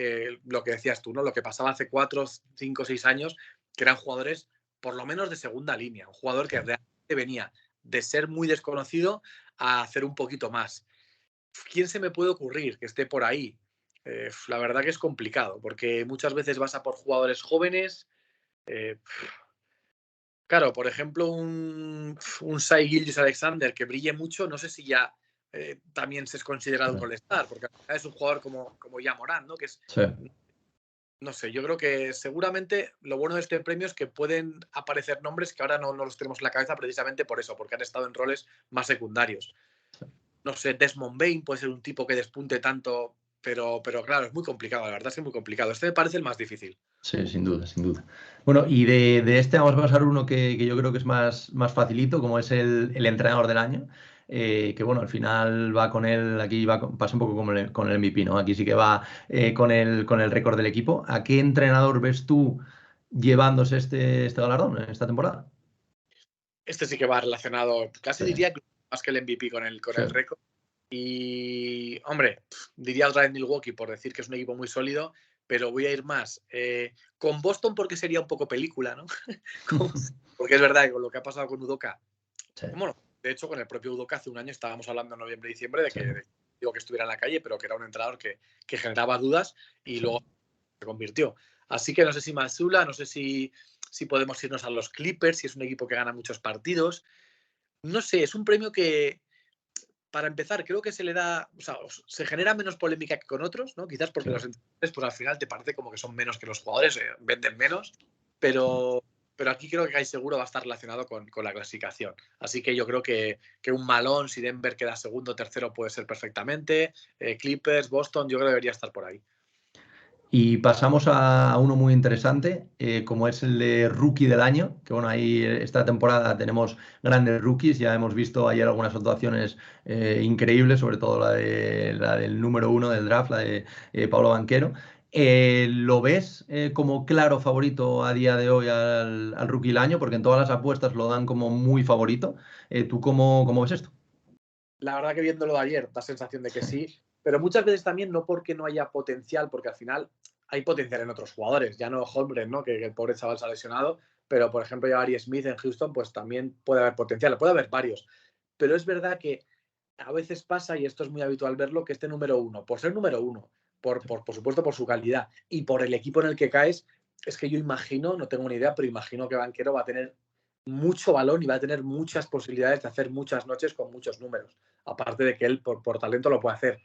lo que decías tú, ¿no? Lo que pasaba hace 4, 5, 6 años, que eran jugadores por lo menos de segunda línea, un jugador Sí. que realmente venía de ser muy desconocido a hacer un poquito más. ¿Quién se me puede ocurrir que esté por ahí? La verdad que es complicado, porque muchas veces vas a por jugadores jóvenes. eh, claro, por ejemplo, un Shai Gilgeous-Alexander que brille mucho, no sé si ya también se es considerado un All-Star, porque es un jugador como ya Morán, ¿no? Que es, Sí. no sé, yo creo que seguramente lo bueno de este premio es que pueden aparecer nombres que ahora no los tenemos en la cabeza precisamente por eso, porque han estado en roles más secundarios. No sé, Desmond Bain puede ser un tipo que despunte tanto, pero claro, es muy complicado, la verdad es que es muy complicado. Este me parece el más difícil. Sí, sin duda, sin duda. Bueno, y de este vamos a pasar uno que yo creo que es más facilito, como es el entrenador del año, que bueno, al final va con él, aquí pasa un poco como con el MVP, ¿no? Aquí sí que va con el récord del equipo. ¿A qué entrenador ves tú llevándose este galardón en esta temporada? Este sí que va relacionado, casi Sí, diría que más que el MVP con sí. el récord. Y, hombre, diría el Real Milwaukee por decir que es un equipo muy sólido, pero voy a ir más con Boston porque sería un poco película, ¿no? Porque es verdad que con lo que ha pasado con Udoka, Sí, bueno, de hecho con el propio Udoka hace un año estábamos hablando en noviembre y diciembre de sí, que, digo que estuviera en la calle, pero que era un entrenador que generaba dudas y sí. luego se convirtió. Así que no sé si Masula, no sé si podemos irnos a los Clippers, si es un equipo que gana muchos partidos. No sé, es un premio que, para empezar, creo que se le da, o sea, se genera menos polémica que con otros, ¿no? Quizás Sí. porque los entrenadores, pues al final te parece como que son menos que los jugadores, venden menos, pero, pero aquí creo que casi seguro va a estar relacionado con la clasificación. Así que yo creo que un malón, si Denver queda segundo o tercero, puede ser perfectamente. Clippers, Boston, yo creo que debería estar por ahí. Y pasamos a uno muy interesante, como es el de Rookie del Año, que bueno, ahí esta temporada tenemos grandes rookies, ya hemos visto ayer algunas actuaciones increíbles, sobre todo la del número uno del draft, la de Pablo Banquero. ¿Lo ves como claro favorito a día de hoy al Rookie del Año? Porque en todas las apuestas lo dan como muy favorito. ¿Tú cómo ves esto? La verdad que viéndolo de ayer, da sensación de que sí, pero muchas veces también no porque no haya potencial, porque al final hay potencial en otros jugadores, ya no Holmgren, ¿no? Que el pobre chaval se ha lesionado, pero por ejemplo ya Ari Smith en Houston, pues también puede haber potencial, puede haber varios, pero es verdad que a veces pasa, y esto es muy habitual verlo, que este número uno, por ser número uno, por supuesto por su calidad y por el equipo en el que caes, es que yo imagino, no tengo ni idea, pero imagino que Banquero va a tener mucho balón y va a tener muchas posibilidades de hacer muchas noches con muchos números. Aparte de que él por talento lo puede hacer.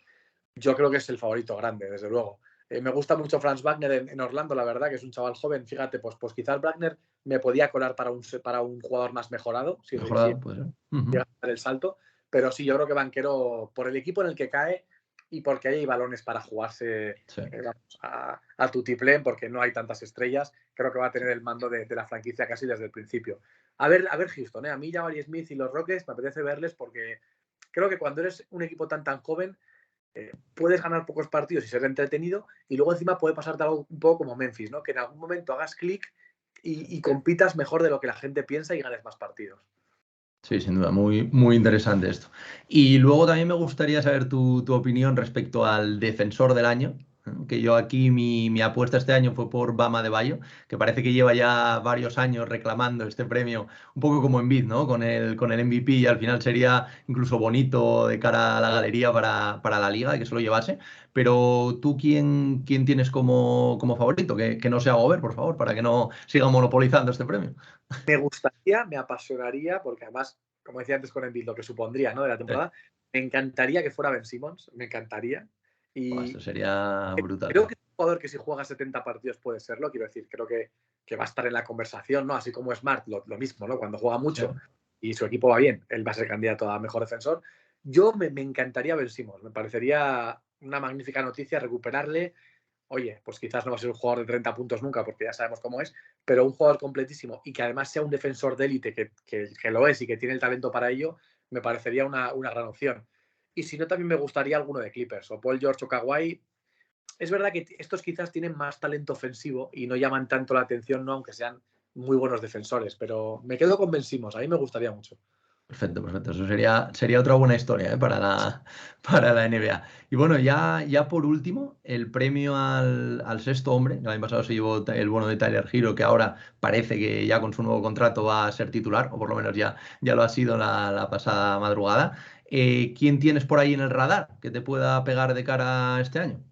Yo creo que es el favorito grande, desde luego. Me gusta mucho Franz Wagner en Orlando, la verdad, que es un chaval joven. Fíjate, pues quizás Wagner me podía colar para un jugador más mejorado, si Mejorado, puede ser. llega a dar el salto. Pero sí, yo creo que Banquero, por el equipo en el que cae y porque ahí hay balones para jugarse Sí. vamos, a tutiplén, porque no hay tantas estrellas, creo que va a tener el mando de la franquicia casi desde el principio. A ver Houston, a mí Jabari Smith y los Rockets me apetece verles porque creo que cuando eres un equipo tan joven, puedes ganar pocos partidos y ser entretenido, y luego encima puede pasarte algo un poco como Memphis, ¿no? Que en algún momento hagas clic y compitas mejor de lo que la gente piensa y ganes más partidos. Sí, sin duda, muy, muy interesante esto. Y luego también me gustaría saber tu opinión respecto al defensor del año, ¿no? Que yo aquí mi apuesta este año fue por Bama de Bayo, que parece que lleva ya varios años reclamando este premio, un poco como Embiid, ¿no? Con el MVP, y al final sería incluso bonito de cara a la galería para la liga que se lo llevase. Pero tú, ¿quién tienes como favorito? Que no sea Gobert, por favor, para que no siga monopolizando este premio. Me gustaría, me apasionaría, porque además, como decía antes con Embiid, lo que supondría, ¿no? De la Sí. temporada, me encantaría que fuera Ben Simmons, me encantaría. Buah, esto Y sería brutal, creo sí. que es un jugador que si juega 70 partidos puede serlo, quiero decir, creo que va a estar en la conversación, ¿no? Así como Smart, lo mismo, ¿no? Cuando juega Sí. mucho y su equipo va bien, él va a ser candidato a mejor defensor. Yo me encantaría ver Simmons, me parecería una magnífica noticia recuperarle. Oye, pues quizás no va a ser un jugador de 30 puntos nunca, porque ya sabemos cómo es, pero un jugador completísimo y que además sea un defensor de élite, que lo es y que tiene el talento para ello, me parecería una gran opción. Y si no, también me gustaría alguno de Clippers, o Paul George o Kawhi. Es verdad que estos quizás tienen más talento ofensivo y no llaman tanto la atención, ¿no? Aunque sean muy buenos defensores, pero me quedo con Ben Simmons, a mí me gustaría mucho. Perfecto, perfecto. Eso sería otra buena historia, ¿eh? Para la NBA. Y bueno, ya por último, el premio al sexto hombre. El año pasado se llevó el bono de Tyler Hero, que ahora parece que ya con su nuevo contrato va a ser titular, o por lo menos ya lo ha sido la pasada madrugada. ¿Quién tienes por ahí en el radar que te pueda pegar de cara a este año?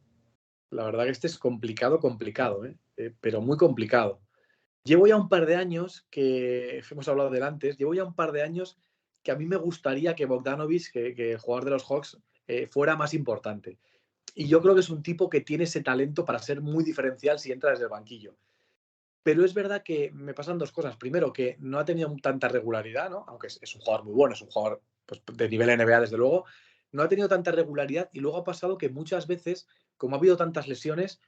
La verdad que este es complicado, complicado, ¿eh? Pero muy complicado. Llevo ya un par de años que, hemos hablado de él antes, llevo ya un par de años que a mí me gustaría que Bogdanovic, que el jugador de los Hawks, fuera más importante. Y yo creo que es un tipo que tiene ese talento para ser muy diferencial si entra desde el banquillo. Pero es verdad que me pasan dos cosas. Primero, que no ha tenido tanta regularidad, ¿no? Aunque es un jugador muy bueno, es un jugador pues, de nivel NBA, desde luego. No ha tenido tanta regularidad y luego ha pasado que muchas veces, como ha habido tantas lesiones,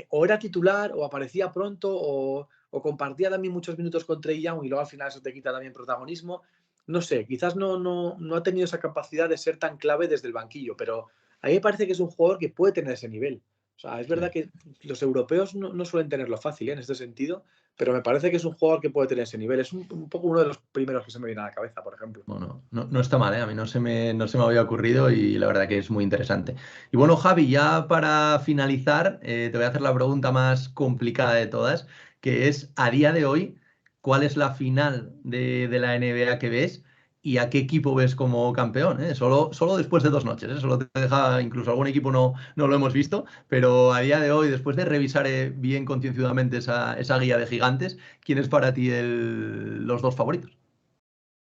o era titular o aparecía pronto o compartía también muchos minutos con Trey Young y luego al final eso te quita también protagonismo. No sé, quizás no ha tenido esa capacidad de ser tan clave desde el banquillo, pero a mí me parece que es un jugador que puede tener ese nivel. O sea, es Sí. verdad que los europeos no suelen tenerlo fácil, en este sentido, pero me parece que es un jugador que puede tener ese nivel. Es un poco uno de los primeros que se me viene a la cabeza, por ejemplo. Bueno, no está mal, ¿eh? A mí no se me había ocurrido y la verdad que es muy interesante. Y bueno, Javi, ya para finalizar, te voy a hacer la pregunta más complicada de todas, que es, a día de hoy, ¿cuál es la final de la NBA que ves y a qué equipo ves como campeón? ¿Eh? Solo después de 2 noches, ¿eh? Solo te deja, incluso algún equipo no lo hemos visto, pero a día de hoy, después de revisar bien concienzudamente esa guía de gigantes, ¿quién es para ti los dos favoritos?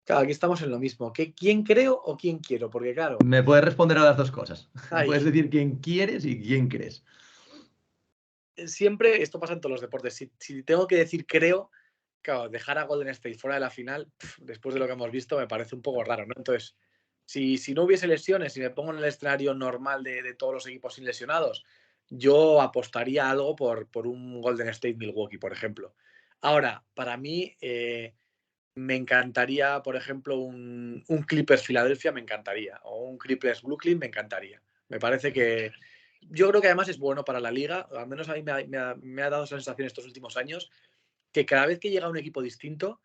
Claro, aquí estamos en lo mismo. ¿Quién creo o quién quiero? Porque claro, Me puedes responder a las dos cosas. ay, Puedes decir quién quieres y quién crees. siempre, esto pasa en todos los deportes, si tengo que decir creo, claro, dejar a Golden State fuera de la final, después de lo que hemos visto, me parece un poco raro, ¿no? Entonces, si no hubiese lesiones, si me pongo en el escenario normal de todos los equipos sin lesionados, yo apostaría algo por un Golden State Milwaukee, por ejemplo. Ahora, para mí, me encantaría, por ejemplo, un Clippers Filadelfia, me encantaría, o un Clippers Brooklyn, me encantaría. Me parece que yo creo que además es bueno para la liga, al menos a mí me ha dado esa sensación estos últimos años, que cada vez que llega un equipo distinto,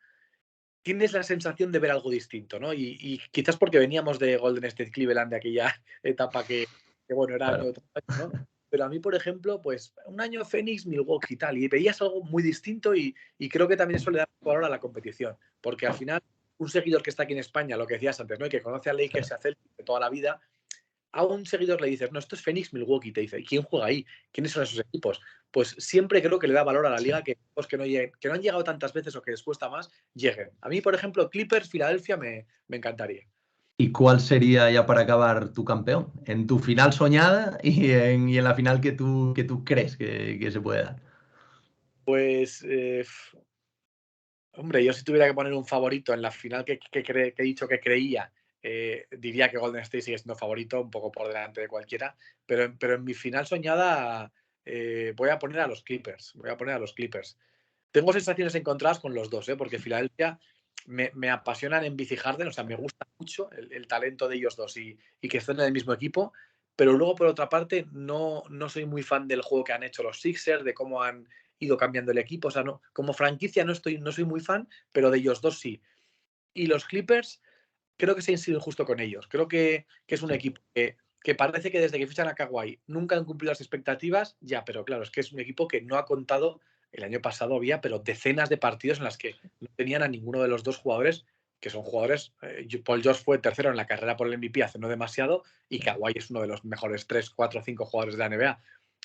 tienes la sensación de ver algo distinto, ¿no? Y quizás porque veníamos de Golden State Cleveland, de aquella etapa que bueno, era año Claro. otro año, ¿no? Pero a mí, por ejemplo, pues un año Phoenix, Milwaukee y tal, y veías algo muy distinto y creo que también eso le da valor a la competición, porque al final un seguidor que está aquí en España, lo que decías antes, ¿no? Y que conoce a Sí. Lakers y a Celtics de toda la vida, a un seguidor le dices, no, esto es Phoenix Milwaukee, te dice, ¿y quién juega ahí? ¿Quiénes son esos equipos? Pues siempre creo que le da valor a la Sí. liga que equipos que no han llegado tantas veces o que les cuesta más, lleguen. A mí, por ejemplo, Clippers, Filadelfia me encantaría. ¿Y cuál sería ya para acabar tu campeón? En tu final soñada y en la final que tú crees que se puede dar. Pues, hombre, yo si tuviera que poner un favorito en la final que he dicho que creía, diría que Golden State sigue siendo favorito, un poco por delante de cualquiera, pero en mi final soñada voy a poner a los Clippers. Voy a poner a los Clippers. Tengo sensaciones encontradas con los dos, porque Filadelfia me apasionan en BC Harden, o sea, me gusta mucho el talento de ellos dos y que estén en el mismo equipo, pero luego por otra parte no soy muy fan del juego que han hecho los Sixers, de cómo han ido cambiando el equipo, o sea, no, como franquicia no soy muy fan, pero de ellos dos sí. Y los Clippers creo que se han sido injusto con ellos, creo que es un Sí, equipo que parece que desde que fichan a Kawhi nunca han cumplido las expectativas, ya, pero claro, es que es un equipo que no ha contado, el año pasado había, pero decenas de partidos en las que no tenían a ninguno de los dos jugadores, que son jugadores, Paul George fue tercero en la carrera por el MVP hace no demasiado, y Kawhi es uno de los mejores 3, 4, 5 jugadores de la NBA.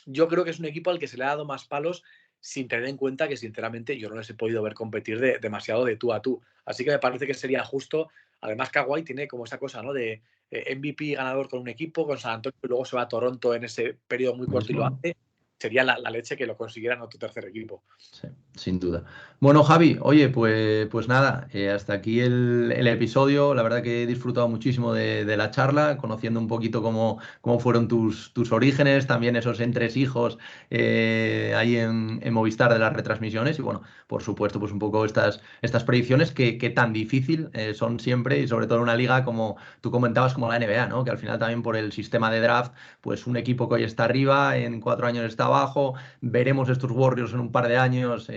Yo creo que es un equipo al que se le ha dado más palos sin tener en cuenta que, sinceramente, yo no les he podido ver competir demasiado de tú a tú. Así que me parece que sería justo. Además, Kawhi tiene como esa cosa, ¿no? De MVP ganador con un equipo, con San Antonio, y luego se va a Toronto en ese periodo muy corto y lo mismo, ¿no? hace. Sería la leche que lo consiguieran otro tercer equipo. Sí, sin duda. Bueno, Javi, oye, pues nada, hasta aquí el episodio. La verdad que he disfrutado muchísimo de la charla, conociendo un poquito cómo fueron tus orígenes, también esos entresijos ahí en Movistar de las retransmisiones y bueno, por supuesto, pues un poco estas predicciones que tan difícil son siempre y sobre todo en una liga como tú comentabas, como la NBA, ¿no? Que al final también por el sistema de draft, pues un equipo que hoy está arriba, en 4 años está abajo. Veremos estos Warriors en un par de años,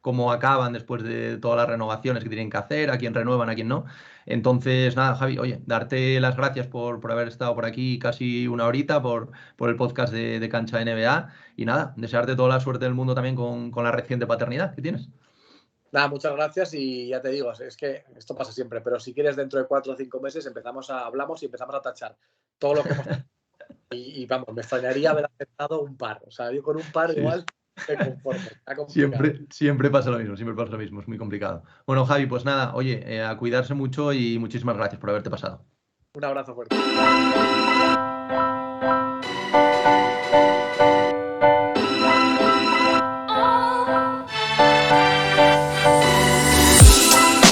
cómo acaban después de todas las renovaciones que tienen que hacer, a quién renuevan, a quién no. Entonces, nada, Javi, oye, darte las gracias por haber estado por aquí casi una horita, por el podcast de Cancha NBA y nada, desearte toda la suerte del mundo también con la reciente paternidad que tienes. Nada, muchas gracias y ya te digo, es que esto pasa siempre, pero si quieres dentro de 4 o 5 meses hablamos y empezamos a tachar todo lo que hemos y vamos, me extrañaría haber aceptado un par. O sea, yo con un par Sí, igual me conformo. Está complicado. siempre pasa lo mismo, siempre pasa lo mismo, es muy complicado. Bueno, Javi, pues nada, oye, a cuidarse mucho y muchísimas gracias por haberte pasado. Un abrazo fuerte.